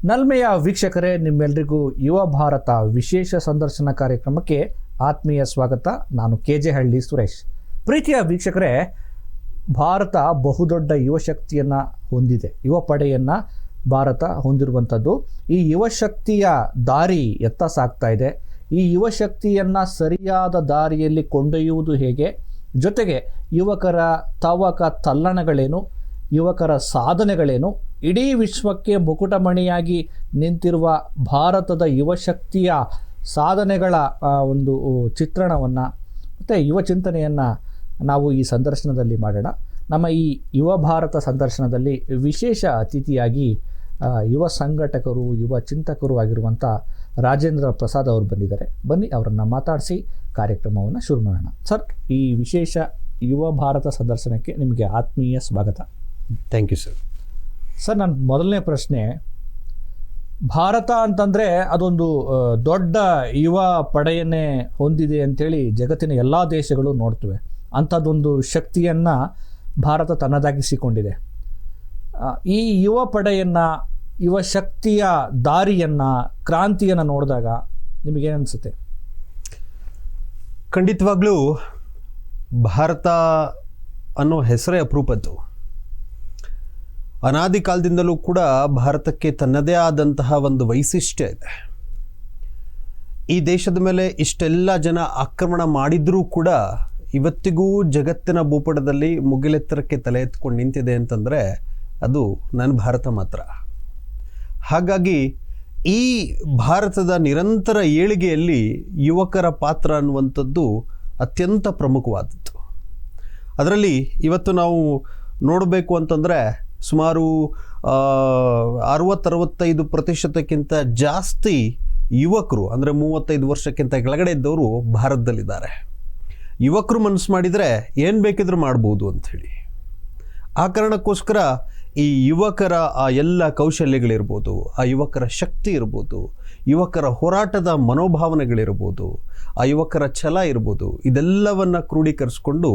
ನಲ್ಮೆಯ ವೀಕ್ಷಕರೇ, ನಿಮ್ಮೆಲ್ಲರಿಗೂ ಯುವ ಭಾರತ ವಿಶೇಷ ಸಂದರ್ಶನ ಕಾರ್ಯಕ್ರಮಕ್ಕೆ ಆತ್ಮೀಯ ಸ್ವಾಗತ. ನಾನು KJ ಹಳ್ಳಿ ಸುರೇಶ್. ಪ್ರೀತಿಯ ವೀಕ್ಷಕರೇ, ಭಾರತ ಬಹುದೊಡ್ಡ ಯುವಶಕ್ತಿಯನ್ನು ಹೊಂದಿದೆ. ಯುವ ಪಡೆಯನ್ನು ಭಾರತ ಹೊಂದಿರುವಂಥದ್ದು. ಈ ಯುವಶಕ್ತಿಯ ದಾರಿ ಎತ್ತ ಸಾಗ್ತಾ ಇದೆ. ಈ ಯುವಶಕ್ತಿಯನ್ನು ಸರಿಯಾದ ದಾರಿಯಲ್ಲಿ ಕೊಂಡೊಯ್ಯುವುದು ಹೇಗೆ, ಜೊತೆಗೆ ಯುವಕರ ತವಕ ತಲ್ಲಣಗಳೇನು, ಯುವಕರ ಸಾಧನೆಗಳೇನು, ಇಡೀ ವಿಶ್ವಕ್ಕೆ ಮುಕುಟಮಣಿಯಾಗಿ ನಿಂತಿರುವ ಭಾರತದ ಯುವಶಕ್ತಿಯ ಸಾಧನೆಗಳ ಒಂದು ಚಿತ್ರಣವನ್ನು ಮತ್ತು ಯುವ ಚಿಂತನೆಯನ್ನು ನಾವು ಈ ಸಂದರ್ಶನದಲ್ಲಿ ಮಾಡೋಣ. ನಮ್ಮ ಈ ಯುವ ಭಾರತ ಸಂದರ್ಶನದಲ್ಲಿ ವಿಶೇಷ ಅತಿಥಿಯಾಗಿ ಯುವ ಸಂಘಟಕರು, ಯುವ ಚಿಂತಕರು ಆಗಿರುವಂಥ ರಾಜೇಂದ್ರ ಪ್ರಸಾದ್ ಅವರು ಬಂದಿದ್ದಾರೆ. ಬನ್ನಿ ಅವರನ್ನು ಮಾತಾಡಿಸಿ ಕಾರ್ಯಕ್ರಮವನ್ನು ಶುರು ಮಾಡೋಣ. ಸರ್, ಈ ವಿಶೇಷ ಯುವ ಭಾರತ ಸಂದರ್ಶನಕ್ಕೆ ನಿಮಗೆ ಆತ್ಮೀಯ ಸ್ವಾಗತ. Thank you sir. ಸರ್, ನನ್ನ ಮೊದಲನೇ ಪ್ರಶ್ನೆ, ಭಾರತ ಅಂತಂದರೆ ಅದೊಂದು ದೊಡ್ಡ ಯುವ ಪಡೆಯನ್ನೇ ಹೊಂದಿದೆ ಅಂಥೇಳಿ ಜಗತ್ತಿನ ಎಲ್ಲ ದೇಶಗಳು ನೋಡ್ತವೆ. ಅಂಥದ್ದೊಂದು ಶಕ್ತಿಯನ್ನು ಭಾರತ ತನ್ನದಾಗಿಸಿಕೊಂಡಿದೆ. ಈ ಯುವ ಪಡೆಯನ್ನು, ಯುವ ಶಕ್ತಿಯ ದಾರಿಯನ್ನು, ಕ್ರಾಂತಿಯನ್ನು ನೋಡಿದಾಗ ನಿಮಗೇನನ್ಸುತ್ತೆ? ಖಂಡಿತವಾಗ್ಲೂ ಭಾರತ ಅನ್ನೋ ಹೆಸರೇ ಅಪರೂಪದ್ದು. ಅನಾದಿ ಕಾಲದಿಂದಲೂ ಕೂಡ ಭಾರತಕ್ಕೆ ತನ್ನದೇ ಆದಂತಹ ಒಂದು ವೈಶಿಷ್ಟ್ಯ ಇದೆ. ಈ ದೇಶದ ಮೇಲೆ ಇಷ್ಟೆಲ್ಲ ಜನ ಆಕ್ರಮಣ ಮಾಡಿದ್ರೂ ಕೂಡ ಇವತ್ತಿಗೂ ಜಗತ್ತಿನ ಭೂಪಟದಲ್ಲಿ ಮುಗಿಲೆತ್ತರಕ್ಕೆ ತಲೆ ಎತ್ಕೊಂಡು ನಿಂತಿದೆ ಅಂತಂದರೆ ಅದು ನನ್ನ ಭಾರತ ಮಾತ್ರ. ಹಾಗಾಗಿ ಈ ಭಾರತದ ನಿರಂತರ ಏಳಿಗೆಯಲ್ಲಿ ಯುವಕರ ಪಾತ್ರ ಅನ್ನುವಂಥದ್ದು ಅತ್ಯಂತ ಪ್ರಮುಖವಾದದ್ದು. ಅದರಲ್ಲಿ ಇವತ್ತು ನಾವು ನೋಡಬೇಕು ಅಂತಂದರೆ ಸುಮಾರು 60-65% ಜಾಸ್ತಿ ಯುವಕರು, ಅಂದರೆ 35 ವರ್ಷಕ್ಕಿಂತ ಕೆಳಗಡೆ ಇದ್ದವರು ಭಾರತದಲ್ಲಿದ್ದಾರೆ. ಯುವಕರು ಮನಸ್ಸು ಮಾಡಿದರೆ ಏನು ಬೇಕಿದ್ರೂ ಮಾಡ್ಬೋದು ಅಂಥೇಳಿ. ಆ ಕಾರಣಕ್ಕೋಸ್ಕರ ಈ ಯುವಕರ ಆ ಎಲ್ಲ ಕೌಶಲ್ಯಗಳಿರ್ಬೋದು, ಆ ಯುವಕರ ಶಕ್ತಿ ಇರ್ಬೋದು, ಯುವಕರ ಹೋರಾಟದ ಮನೋಭಾವನೆಗಳಿರ್ಬೋದು, ಆ ಯುವಕರ ಛಲ ಇರ್ಬೋದು, ಇದೆಲ್ಲವನ್ನು ಕ್ರೋಢೀಕರಿಸ್ಕೊಂಡು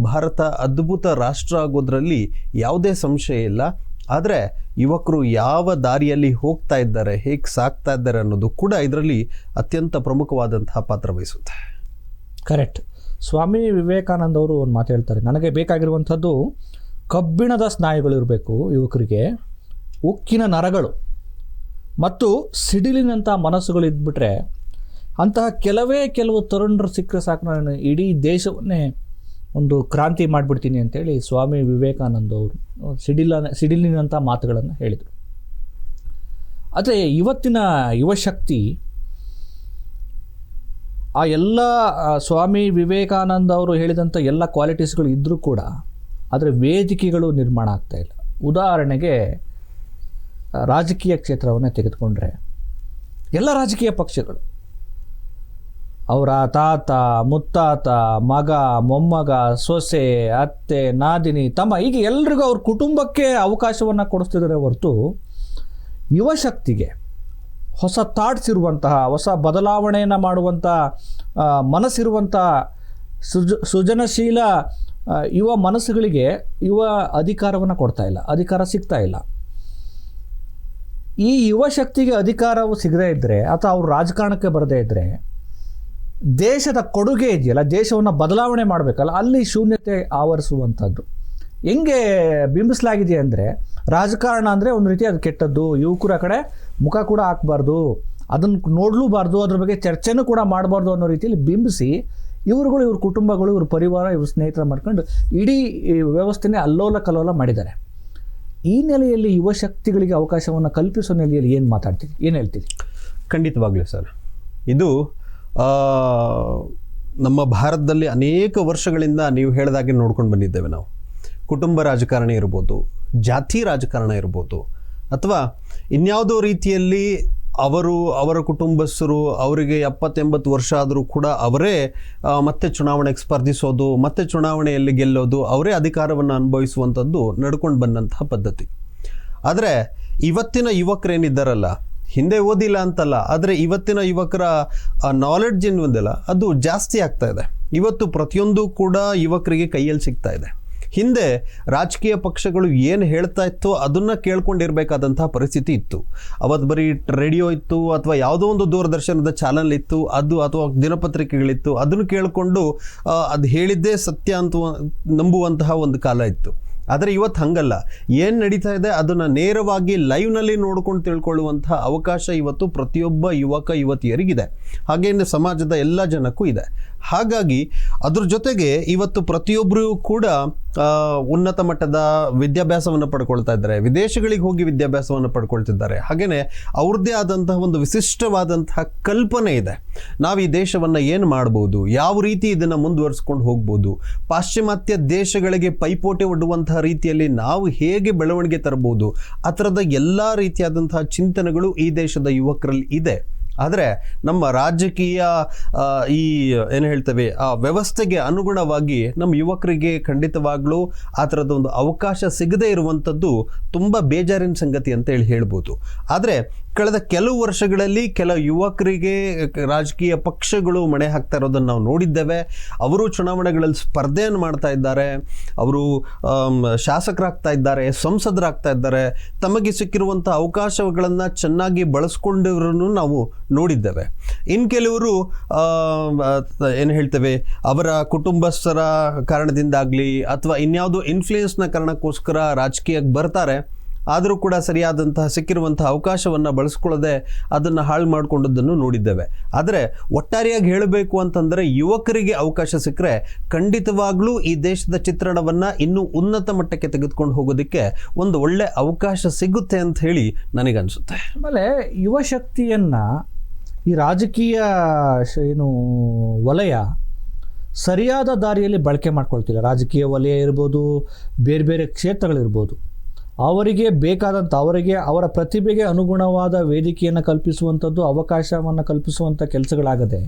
ಭಾರತ ಅದ್ಭುತ ರಾಷ್ಟ್ರ ಆಗೋದ್ರಲ್ಲಿ ಯಾವುದೇ ಸಂಶಯ ಇಲ್ಲ. ಆದರೆ ಯುವಕರು ಯಾವ ದಾರಿಯಲ್ಲಿ ಹೋಗ್ತಾ ಇದ್ದಾರೆ, ಹೇಗೆ ಸಾಗ್ತಾ ಇದ್ದಾರೆ ಅನ್ನೋದು ಕೂಡ ಇದರಲ್ಲಿ ಅತ್ಯಂತ ಪ್ರಮುಖವಾದಂತಹ ಪಾತ್ರ ವಹಿಸುತ್ತೆ. ಕರೆಕ್ಟ್. ಸ್ವಾಮಿ ವಿವೇಕಾನಂದ ಅವರು ಒಂದು ಮಾತು ಹೇಳ್ತಾರೆ, ನನಗೆ ಬೇಕಾಗಿರುವಂಥದ್ದು ಕಬ್ಬಿಣದ ಸ್ನಾಯುಗಳಿರಬೇಕು ಯುವಕರಿಗೆ, ಉಕ್ಕಿನ ನರಗಳು ಮತ್ತು ಸಿಡಿಲಿನಂಥ ಮನಸ್ಸುಗಳು ಇದ್ಬಿಟ್ರೆ ಅಂತಹ ಕೆಲವು ತರುಣರು ಸಿಕ್ಕರೆ ಸಾಕು, ನಾನು ಇಡೀ ದೇಶವನ್ನೇ ಒಂದು ಕ್ರಾಂತಿ ಮಾಡಿಬಿಡ್ತೀನಿ ಅಂತೇಳಿ ಸ್ವಾಮಿ ವಿವೇಕಾನಂದ ಅವರು ಸಿಡಿಲಿನಂಥ ಮಾತುಗಳನ್ನು ಹೇಳಿದರು. ಆದರೆ ಇವತ್ತಿನ ಯುವಶಕ್ತಿ ಆ ಎಲ್ಲ ಸ್ವಾಮಿ ವಿವೇಕಾನಂದ ಅವರು ಹೇಳಿದಂಥ ಎಲ್ಲ ಕ್ವಾಲಿಟೀಸ್ಗಳು ಇದ್ದರೂ ಕೂಡ ಆದರೆ ವೇದಿಕೆಗಳು ನಿರ್ಮಾಣ ಆಗ್ತಾಯಿಲ್ಲ. ಉದಾಹರಣೆಗೆ ರಾಜಕೀಯ ಕ್ಷೇತ್ರವನ್ನೇ ತೆಗೆದುಕೊಂಡ್ರೆ ಎಲ್ಲ ರಾಜಕೀಯ ಪಕ್ಷಗಳು ಅವರ ತಾತ, ಮುತ್ತಾತ, ಮಗ, ಮೊಮ್ಮಗ, ಸೊಸೆ, ಅತ್ತೆ, ನಾದಿನಿ, ತಮ್ಮ, ಹೀಗೆ ಎಲ್ರಿಗೂ ಅವ್ರ ಕುಟುಂಬಕ್ಕೆ ಅವಕಾಶವನ್ನು ಕೊಡಿಸ್ತಿದ್ದಾರೆ ಹೊರತು ಯುವಶಕ್ತಿಗೆ ಹೊಸ ಥಾಟ್ಸ್ ಇರುವಂತಹ, ಹೊಸ ಬದಲಾವಣೆಯನ್ನು ಮಾಡುವಂಥ ಮನಸ್ಸಿರುವಂಥ ಸೃಜನಶೀಲ ಯುವ ಮನಸ್ಸುಗಳಿಗೆ ಯುವ ಅಧಿಕಾರವನ್ನು ಕೊಡ್ತಾ ಇಲ್ಲ, ಅಧಿಕಾರ ಸಿಗ್ತಾ ಇಲ್ಲ. ಈ ಯುವ ಶಕ್ತಿಗೆ ಅಧಿಕಾರವು ಸಿಗದೇ ಇದ್ದರೆ ಅಥವಾ ಅವರು ರಾಜಕಾರಣಕ್ಕೆ ಬರದೇ ಇದ್ದರೆ ದೇಶದ ಕೊಡುಗೆ ಇದೆಯಲ್ಲ, ದೇಶವನ್ನು ಬದಲಾವಣೆ ಮಾಡಬೇಕಲ್ಲ, ಅಲ್ಲಿ ಶೂನ್ಯತೆ ಆವರಿಸುವಂಥದ್ದು ಹೆಂಗೆ ಬಿಂಬಿಸಲಾಗಿದೆ ಅಂದರೆ, ರಾಜಕಾರಣ ಅಂದರೆ ಒಂದು ರೀತಿ ಅದು ಕೆಟ್ಟದ್ದು, ಯುವಕರ ಕಡೆ ಮುಖ ಕೂಡ ಹಾಕಬಾರ್ದು, ಅದನ್ನು ನೋಡಲೂಬಾರ್ದು, ಅದ್ರ ಬಗ್ಗೆ ಚರ್ಚೆನೂ ಕೂಡ ಮಾಡಬಾರ್ದು ಅನ್ನೋ ರೀತಿಯಲ್ಲಿ ಬಿಂಬಿಸಿ ಇವರುಗಳು, ಇವ್ರ ಕುಟುಂಬಗಳು, ಇವ್ರ ಪರಿವಾರ, ಇವ್ರ ಸ್ನೇಹಿತರ ಮಾಡ್ಕೊಂಡು ಇಡೀ ವ್ಯವಸ್ಥೆನೇ ಅಲ್ಲೋಲ ಕಲ್ಲೋಲ ಮಾಡಿದ್ದಾರೆ. ಈ ನೆಲೆಯಲ್ಲಿ ಯುವ ಶಕ್ತಿಗಳಿಗೆ ಅವಕಾಶವನ್ನು ಕಲ್ಪಿಸೋ ನೆಲೆಯಲ್ಲಿ ಏನು ಮಾತಾಡ್ತೀರಿ, ಏನು ಹೇಳ್ತೀರಿ? ಖಂಡಿತವಾಗ್ಲೂ ಸರ್, ಇದು ನಮ್ಮ ಭಾರತದಲ್ಲಿ ಅನೇಕ ವರ್ಷಗಳಿಂದ ನೀವು ಹೇಳಿದಾಗೆ ನೋಡ್ಕೊಂಡು ಬಂದಿದ್ದೇವೆ ನಾವು. ಕುಟುಂಬ ರಾಜಕಾರಣ ಇರ್ಬೋದು, ಜಾತಿ ರಾಜಕಾರಣ ಇರ್ಬೋದು, ಅಥವಾ ಇನ್ಯಾವುದೋ ರೀತಿಯಲ್ಲಿ ಅವರ ಕುಟುಂಬಸ್ಥರು ಅವರಿಗೆ 70-80 ವರ್ಷ ಆದರೂ ಕೂಡ ಅವರೇ ಮತ್ತೆ ಚುನಾವಣೆಗೆ ಸ್ಪರ್ಧಿಸೋದು, ಮತ್ತೆ ಚುನಾವಣೆಯಲ್ಲಿ ಗೆಲ್ಲೋದು, ಅವರೇ ಅಧಿಕಾರವನ್ನು ಅನುಭವಿಸುವಂಥದ್ದು ನಡ್ಕೊಂಡು ಬಂದಂತಹ ಪದ್ಧತಿ. ಆದರೆ ಇವತ್ತಿನ ಯುವಕರೇನಿದ್ದಾರಲ್ಲ, ಹಿಂದೆ ಓದಿಲ್ಲ ಅಂತಲ್ಲ, ಆದರೆ ಇವತ್ತಿನ ಯುವಕರ ನಾಲೆಡ್ಜ್ ಏನಿದೆಯಲ್ಲ ಅದು ಜಾಸ್ತಿ ಆಗ್ತಾ ಇದೆ. ಇವತ್ತು ಪ್ರತಿಯೊಂದು ಕೂಡ ಯುವಕರಿಗೆ ಕೈಯಲ್ಲಿ ಸಿಗ್ತಾ ಇದೆ. ಹಿಂದೆ ರಾಜಕೀಯ ಪಕ್ಷಗಳು ಏನು ಹೇಳ್ತಾ ಇತ್ತೋ ಅದನ್ನು ಕೇಳ್ಕೊಂಡಿರ್ಬೇಕಾದಂತಹ ಪರಿಸ್ಥಿತಿ ಇತ್ತು. ಅವತ್ತು ಬರೀ ರೇಡಿಯೋ ಇತ್ತು ಅಥವಾ ಯಾವುದೋ ಒಂದು ದೂರದರ್ಶನದ ಚಾನಲ್ ಇತ್ತು, ಅದು ಅಥವಾ ದಿನಪತ್ರಿಕೆಗಳಿತ್ತು, ಅದನ್ನು ಕೇಳಿಕೊಂಡು ಅದು ಹೇಳಿದ್ದೇ ಸತ್ಯ ಅಂತ ನಂಬುವಂತಹ ಒಂದು ಕಾಲ ಇತ್ತು. ಆದರೆ ಇವತ್ತು ಹಂಗಲ್ಲ. ಏನು ನಡೀತಾ ಇದೆ ಅದನ್ನು ನೇರವಾಗಿ ಲೈವ್ನಲ್ಲಿ ನೋಡ್ಕೊಂಡು ತಿಳ್ಕೊಳ್ಳುವಂತಹ ಅವಕಾಶ ಇವತ್ತು ಪ್ರತಿಯೊಬ್ಬ ಯುವಕ ಯುವತಿಯರಿಗಿದೆ, ಹಾಗೇನೆ ಸಮಾಜದ ಎಲ್ಲ ಜನಕ್ಕೂ ಇದೆ. ಹಾಗಾಗಿ ಅದ್ರ ಜೊತೆಗೆ ಇವತ್ತು ಪ್ರತಿಯೊಬ್ಬರೂ ಕೂಡ ಉನ್ನತ ಮಟ್ಟದ ವಿದ್ಯಾಭ್ಯಾಸವನ್ನು ಪಡ್ಕೊಳ್ತಾ ಇದ್ದಾರೆ, ವಿದೇಶಗಳಿಗೆ ಹೋಗಿ ವಿದ್ಯಾಭ್ಯಾಸವನ್ನು ಪಡ್ಕೊಳ್ತಿದ್ದಾರೆ. ಹಾಗೆಯೇ ಅವ್ರದ್ದೇ ಆದಂತಹ ಒಂದು ವಿಶಿಷ್ಟವಾದಂತಹ ಕಲ್ಪನೆ ಇದೆ. ನಾವು ಈ ದೇಶವನ್ನು ಏನು ಮಾಡ್ಬೋದು, ಯಾವ ರೀತಿ ಇದನ್ನು ಮುಂದುವರಿಸ್ಕೊಂಡು ಹೋಗ್ಬೋದು, ಪಾಶ್ಚಿಮಾತ್ಯ ದೇಶಗಳಿಗೆ ಪೈಪೋಟಿ ಒಡ್ಡುವಂತಹ ರೀತಿಯಲ್ಲಿ ನಾವು ಹೇಗೆ ಬೆಳವಣಿಗೆ ತರಬಹುದು, ಆ ಥರದ ಎಲ್ಲ ರೀತಿಯಾದಂತಹ ಚಿಂತನೆಗಳು ಈ ದೇಶದ ಯುವಕರಲ್ಲಿ ಇದೆ. ಆದರೆ ನಮ್ಮ ರಾಜಕೀಯ ಈ ಏನು ಹೇಳ್ತೇವೆ ಆ ವ್ಯವಸ್ಥೆಗೆ ಅನುಗುಣವಾಗಿ ನಮ್ಮ ಯುವಕರಿಗೆ ಖಂಡಿತವಾಗ್ಲೂ ಆ ಥರದ ಒಂದು ಅವಕಾಶ ಸಿಗದೇ ಇರುವಂಥದ್ದು ತುಂಬ ಬೇಜಾರಿನ ಸಂಗತಿ ಅಂತ ಹೇಳ್ಬೋದು. ಆದರೆ ಕಳೆದ ಕೆಲವು ವರ್ಷಗಳಲ್ಲಿ ಕೆಲವು ಯುವಕರಿಗೆ ರಾಜಕೀಯ ಪಕ್ಷಗಳು ಮಣೆ ಹಾಕ್ತಾ ಇರೋದನ್ನು ನಾವು ನೋಡಿದ್ದೇವೆ. ಅವರು ಚುನಾವಣೆಗಳಲ್ಲಿ ಸ್ಪರ್ಧೆಯನ್ನು ಮಾಡ್ತಾ ಇದ್ದಾರೆ, ಅವರು ಶಾಸಕರಾಗ್ತಾ ಇದ್ದಾರೆ, ಸಂಸದರಾಗ್ತಾ ಇದ್ದಾರೆ. ತಮಗೆ ಸಿಕ್ಕಿರುವಂಥ ಅವಕಾಶಗಳನ್ನು ಚೆನ್ನಾಗಿ ಬಳಸ್ಕೊಂಡಿರೋನು ನಾವು ನೋಡಿದ್ದೇವೆ. ಇನ್ನು ಕೆಲವರು ಏನು ಹೇಳ್ತೇವೆ ಅವರ ಕುಟುಂಬಸ್ಥರ ಕಾರಣದಿಂದಾಗಲಿ ಅಥವಾ ಇನ್ಯಾವುದೋ ಇನ್ಫ್ಲೂಯೆನ್ಸ್ನ ಕಾರಣಕ್ಕೋಸ್ಕರ ರಾಜಕೀಯಕ್ಕೆ ಬರ್ತಾರೆ. ಆದರೂ ಕೂಡ ಸರಿಯಾದಂತಹ ಸಿಕ್ಕಿರುವಂತಹ ಅವಕಾಶವನ್ನು ಬಳಸ್ಕೊಳ್ಳದೆ ಅದನ್ನು ಹಾಳು ಮಾಡಿಕೊಂಡದ್ದನ್ನು ನೋಡಿದ್ದೇವೆ. ಆದರೆ ಒಟ್ಟಾರೆಯಾಗಿ ಹೇಳಬೇಕು ಅಂತಂದರೆ ಯುವಕರಿಗೆ ಅವಕಾಶ ಸಿಕ್ಕರೆ ಖಂಡಿತವಾಗ್ಲೂ ಈ ದೇಶದ ಚಿತ್ರಣವನ್ನು ಇನ್ನೂ ಉನ್ನತ ಮಟ್ಟಕ್ಕೆ ತೆಗೆದುಕೊಂಡು ಹೋಗೋದಕ್ಕೆ ಒಂದು ಒಳ್ಳೆ ಅವಕಾಶ ಸಿಗುತ್ತೆ ಅಂತ ಹೇಳಿ ನನಗನ್ಸುತ್ತೆ. ಆಮೇಲೆ ಯುವ ಶಕ್ತಿಯನ್ನು ಈ ರಾಜಕೀಯ ಏನು ವಲಯ ಸರಿಯಾದ ದಾರಿಯಲ್ಲಿ ಬಳಕೆ ಮಾಡ್ಕೊಳ್ತಿಲ್ಲ. ರಾಜಕೀಯ ವಲಯ ಇರ್ಬೋದು, ಬೇರೆ ಬೇರೆ ಕ್ಷೇತ್ರಗಳಿರ್ಬೋದು, ಅವರಿಗೆ ಬೇಕಾದಂಥ ಅವರ ಪ್ರತಿಭೆಗೆ ಅನುಗುಣವಾದ ವೇದಿಕೆಯನ್ನು ಕಲ್ಪಿಸುವಂಥದ್ದು, ಅವಕಾಶವನ್ನು ಕಲ್ಪಿಸುವಂಥ ಕೆಲಸಗಳಾಗದೆ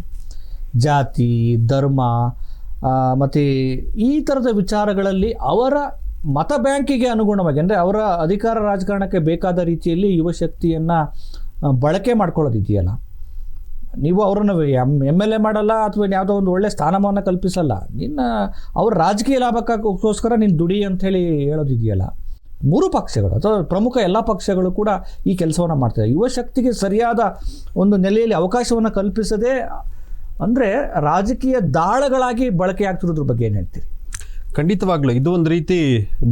ಜಾತಿ, ಧರ್ಮ ಮತ್ತು ಈ ಥರದ ವಿಚಾರಗಳಲ್ಲಿ ಅವರ ಮತ ಬ್ಯಾಂಕಿಗೆ ಅನುಗುಣವಾಗಿ, ಅಂದರೆ ಅವರ ಅಧಿಕಾರ ರಾಜಕಾರಣಕ್ಕೆ ಬೇಕಾದ ರೀತಿಯಲ್ಲಿ ಯುವ ಶಕ್ತಿಯನ್ನು ಬಳಕೆ ಮಾಡ್ಕೊಳ್ಳೋದಿದೆಯಲ್ಲ, ನೀವು ಅವರನ್ನು MLA ಮಾಡಲ್ಲ ಅಥವಾ ಯಾವುದೋ ಒಂದು ಒಳ್ಳೆಯ ಸ್ಥಾನಮಾನ ಕಲ್ಪಿಸಲ್ಲ, ಅವ್ರ ರಾಜಕೀಯ ಲಾಭಕ್ಕೋಸ್ಕರ ನೀನು ದುಡಿ ಅಂಥೇಳಿ ಹೇಳೋದಿದೆಯಲ್ಲ. ಮೂರು ಪಕ್ಷಗಳು ಅಥವಾ ಪ್ರಮುಖ ಎಲ್ಲ ಪಕ್ಷಗಳು ಕೂಡ ಈ ಕೆಲಸವನ್ನು ಮಾಡ್ತಾರೆ. ಯುವ ಶಕ್ತಿಗೆ ಸರಿಯಾದ ಒಂದು ನೆಲೆಯಲ್ಲಿ ಅವಕಾಶವನ್ನು ಕಲ್ಪಿಸದೆ ಅಂದರೆ ರಾಜಕೀಯ ದಾಳಗಳಾಗಿ ಬಳಕೆ ಆಗ್ತಿರೋದ್ರ ಬಗ್ಗೆ ಏನು ಹೇಳ್ತೀರಿ? ಖಂಡಿತವಾಗ್ಲೂ ಇದು ಒಂದು ರೀತಿ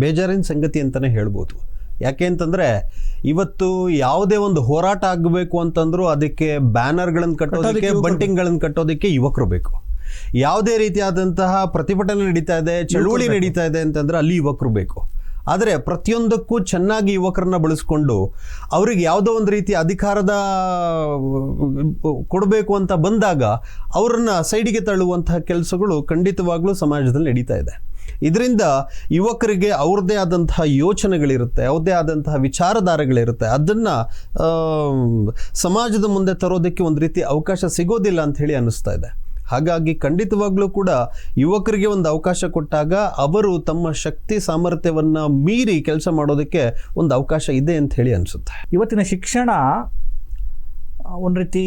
ಬೇಜಾರಿನ ಸಂಗತಿ ಅಂತಲೇ ಹೇಳ್ಬೋದು. ಯಾಕೆ ಅಂತಂದರೆ ಇವತ್ತು ಯಾವುದೇ ಒಂದು ಹೋರಾಟ ಆಗಬೇಕು ಅಂತಂದ್ರೂ ಅದಕ್ಕೆ ಬ್ಯಾನರ್ಗಳನ್ನು ಕಟ್ಟೋದಕ್ಕೆ, ಬಂಟಿಂಗ್ಗಳನ್ನು ಕಟ್ಟೋದಕ್ಕೆ ಯುವಕರು ಬೇಕು. ಯಾವುದೇ ರೀತಿಯಾದಂತಹ ಪ್ರತಿಭಟನೆ ನಡೀತಾ ಇದೆ, ಚಳುವಳಿ ನಡೀತಾ ಇದೆ ಅಂತಂದ್ರೆ ಅಲ್ಲಿ ಯುವಕರು ಬೇಕು. ಆದರೆ ಪ್ರತಿಯೊಂದಕ್ಕೂ ಚೆನ್ನಾಗಿ ಯುವಕರನ್ನ ಬಳಸ್ಕೊಂಡು ಅವ್ರಿಗೆ ಯಾವುದೋ ಒಂದು ರೀತಿ ಅಧಿಕಾರದ ಕೊಡಬೇಕು ಅಂತ ಬಂದಾಗ ಅವರನ್ನ ಸೈಡಿಗೆ ತಳ್ಳುವಂತಹ ಕೆಲಸಗಳು ಖಂಡಿತವಾಗ್ಲೂ ಸಮಾಜದಲ್ಲಿ ನಡೀತಾ ಇದೆ. ಇದರಿಂದ ಯುವಕರಿಗೆ ಅವ್ರದ್ದೇ ಆದಂತಹ ಯೋಚನೆಗಳಿರುತ್ತೆ, ಅವ್ರದ್ದೇ ಆದಂತಹ ವಿಚಾರಧಾರೆಗಳಿರುತ್ತೆ. ಅದನ್ನು ಸಮಾಜದ ಮುಂದೆ ತರೋದಕ್ಕೆ ಒಂದು ರೀತಿ ಅವಕಾಶ ಸಿಗೋದಿಲ್ಲ ಅಂತ ಹೇಳಿ ಅನ್ನಿಸ್ತಾ ಇದೆ. ಹಾಗಾಗಿ ಖಂಡಿತವಾಗ್ಲೂ ಕೂಡ ಯುವಕರಿಗೆ ಒಂದು ಅವಕಾಶ ಕೊಟ್ಟಾಗ ಅವರು ತಮ್ಮ ಶಕ್ತಿ ಸಾಮರ್ಥ್ಯವನ್ನು ಮೀರಿ ಕೆಲಸ ಮಾಡೋದಕ್ಕೆ ಒಂದು ಅವಕಾಶ ಇದೆ ಅಂತ ಹೇಳಿ ಅನಿಸುತ್ತೆ. ಇವತ್ತಿನ ಶಿಕ್ಷಣ ಒಂದು ರೀತಿ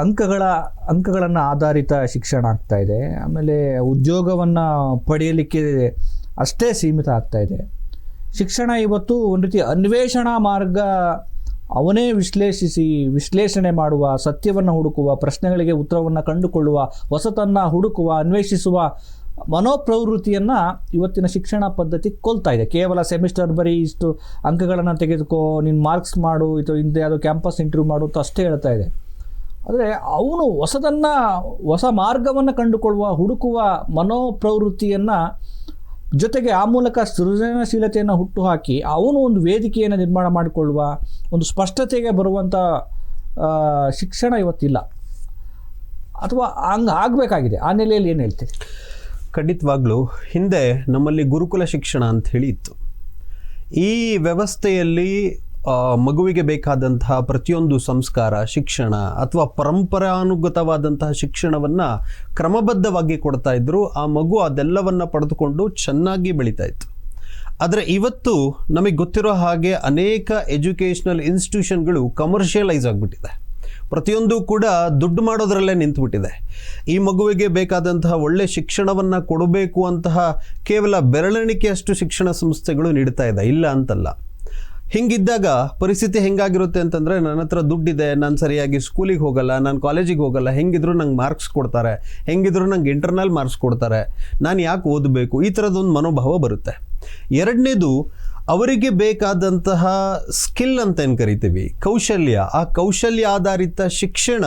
ಅಂಕಗಳನ್ನು ಆಧಾರಿತ ಶಿಕ್ಷಣ ಆಗ್ತಾ ಇದೆ. ಆಮೇಲೆ ಉದ್ಯೋಗವನ್ನು ಪಡೆಯಲಿಕ್ಕೆ ಅಷ್ಟೇ ಸೀಮಿತ ಆಗ್ತಾ ಇದೆ. ಶಿಕ್ಷಣ ಇವತ್ತು ಒಂದು ರೀತಿ ಅನ್ವೇಷಣಾ ಮಾರ್ಗ, ಅವನೇ ವಿಶ್ಲೇಷಣೆ ಮಾಡುವ, ಸತ್ಯವನ್ನು ಹುಡುಕುವ, ಪ್ರಶ್ನೆಗಳಿಗೆ ಉತ್ತರವನ್ನು ಕಂಡುಕೊಳ್ಳುವ, ಹೊಸತನ್ನು ಹುಡುಕುವ, ಅನ್ವೇಷಿಸುವ ಮನೋಪ್ರವೃತ್ತಿಯನ್ನು ಇವತ್ತಿನ ಶಿಕ್ಷಣ ಪದ್ಧತಿ ಕೊಲ್ತಾ ಇದೆ. ಕೇವಲ ಸೆಮಿಸ್ಟರ್ ಬರೀ ಇಷ್ಟು ಅಂಕಗಳನ್ನು ತೆಗೆದುಕೋ, ನೀನು ಮಾರ್ಕ್ಸ್ ಮಾಡು, ಇದು ಹಿಂದೆ ಯಾವುದೋ ಕ್ಯಾಂಪಸ್ ಇಂಟರ್ವ್ಯೂ ಮಾಡು ಅಂತ ಅಷ್ಟೇ ಹೇಳ್ತಾ ಇದೆ. ಆದರೆ ಅವನು ಹೊಸ ಮಾರ್ಗವನ್ನು ಕಂಡುಕೊಳ್ಳುವ, ಹುಡುಕುವ ಮನೋಪ್ರವೃತ್ತಿಯನ್ನು ಜೊತೆಗೆ ಆ ಮೂಲಕ ಸೃಜನಶೀಲತೆಯನ್ನು ಹುಟ್ಟುಹಾಕಿ ಅವನು ಒಂದು ವೇದಿಕೆಯನ್ನು ನಿರ್ಮಾಣ ಮಾಡಿಕೊಳ್ಳುವ, ಒಂದು ಸ್ಪಷ್ಟತೆಗೆ ಬರುವಂಥ ಶಿಕ್ಷಣ ಇವತ್ತಿಲ್ಲ, ಅಥವಾ ಹಂಗೆ ಆಗಬೇಕಾಗಿದೆ. ಆ ನೆಲೆಯಲ್ಲಿ ಏನು ಹೇಳ್ತೀರಿ? ಖಂಡಿತವಾಗ್ಲೂ ಹಿಂದೆ ನಮ್ಮಲ್ಲಿ ಗುರುಕುಲ ಶಿಕ್ಷಣ ಅಂತ ಹೇಳಿ ಇತ್ತು. ಈ ವ್ಯವಸ್ಥೆಯಲ್ಲಿ ಮಗುವಿಗೆ ಬೇಕಾದಂತಹ ಪ್ರತಿಯೊಂದು ಸಂಸ್ಕಾರ, ಶಿಕ್ಷಣ ಅಥವಾ ಪರಂಪರಾನುಗತವಾದಂತಹ ಶಿಕ್ಷಣವನ್ನು ಕ್ರಮಬದ್ಧವಾಗಿ ಕೊಡ್ತಾ ಇದ್ರು. ಆ ಮಗು ಅದೆಲ್ಲವನ್ನು ಪಡೆದುಕೊಂಡು ಚೆನ್ನಾಗಿ ಬೆಳೀತಾ ಇತ್ತು. ಆದರೆ ಇವತ್ತು ನಮಗೆ ಗೊತ್ತಿರೋ ಹಾಗೆ ಅನೇಕ ಎಜುಕೇಷನಲ್ ಇನ್ಸ್ಟಿಟ್ಯೂಷನ್ಗಳು ಕಮರ್ಷಿಯಲೈಸ್ ಆಗಿಬಿಟ್ಟಿದೆ. ಪ್ರತಿಯೊಂದು ಕೂಡ ದುಡ್ಡು ಮಾಡೋದ್ರಲ್ಲೇ ನಿಂತುಬಿಟ್ಟಿದೆ. ಈ ಮಗುವಿಗೆ ಬೇಕಾದಂತಹ ಒಳ್ಳೆ ಶಿಕ್ಷಣವನ್ನು ಕೊಡಬೇಕು ಅಂತಹ ಕೇವಲ ಬೆರಳೆಣಿಕೆಯಷ್ಟು ಶಿಕ್ಷಣ ಸಂಸ್ಥೆಗಳು ನೀಡ್ತಾ ಇದೆ, ಇಲ್ಲ ಅಂತಲ್ಲ. ಹಿಂಗಿದ್ದಾಗ ಪರಿಸ್ಥಿತಿ ಹೆಂಗಾಗಿರುತ್ತೆ ಅಂತಂದರೆ, ನನ್ನ ಹತ್ರ ದುಡ್ಡಿದೆ, ನಾನು ಸರಿಯಾಗಿ ಸ್ಕೂಲಿಗೆ ಹೋಗಲ್ಲ, ನಾನು ಕಾಲೇಜಿಗೆ ಹೋಗಲ್ಲ, ಹೆಂಗಿದ್ರು ನಂಗೆ ಮಾರ್ಕ್ಸ್ ಕೊಡ್ತಾರೆ, ಹೆಂಗಿದ್ರು ನಂಗೆ ಇಂಟರ್ನಲ್ ಮಾರ್ಕ್ಸ್ ಕೊಡ್ತಾರೆ, ನಾನು ಯಾಕೆ ಓದಬೇಕು, ಈ ಥರದೊಂದು ಮನೋಭಾವ ಬರುತ್ತೆ. ಎರಡನೇದು, ಅವರಿಗೆ ಬೇಕಾದಂತಹ ಸ್ಕಿಲ್ ಅಂತ ಏನು ಕರಿತೀವಿ, ಕೌಶಲ್ಯ, ಆ ಕೌಶಲ್ಯ ಆಧಾರಿತ ಶಿಕ್ಷಣ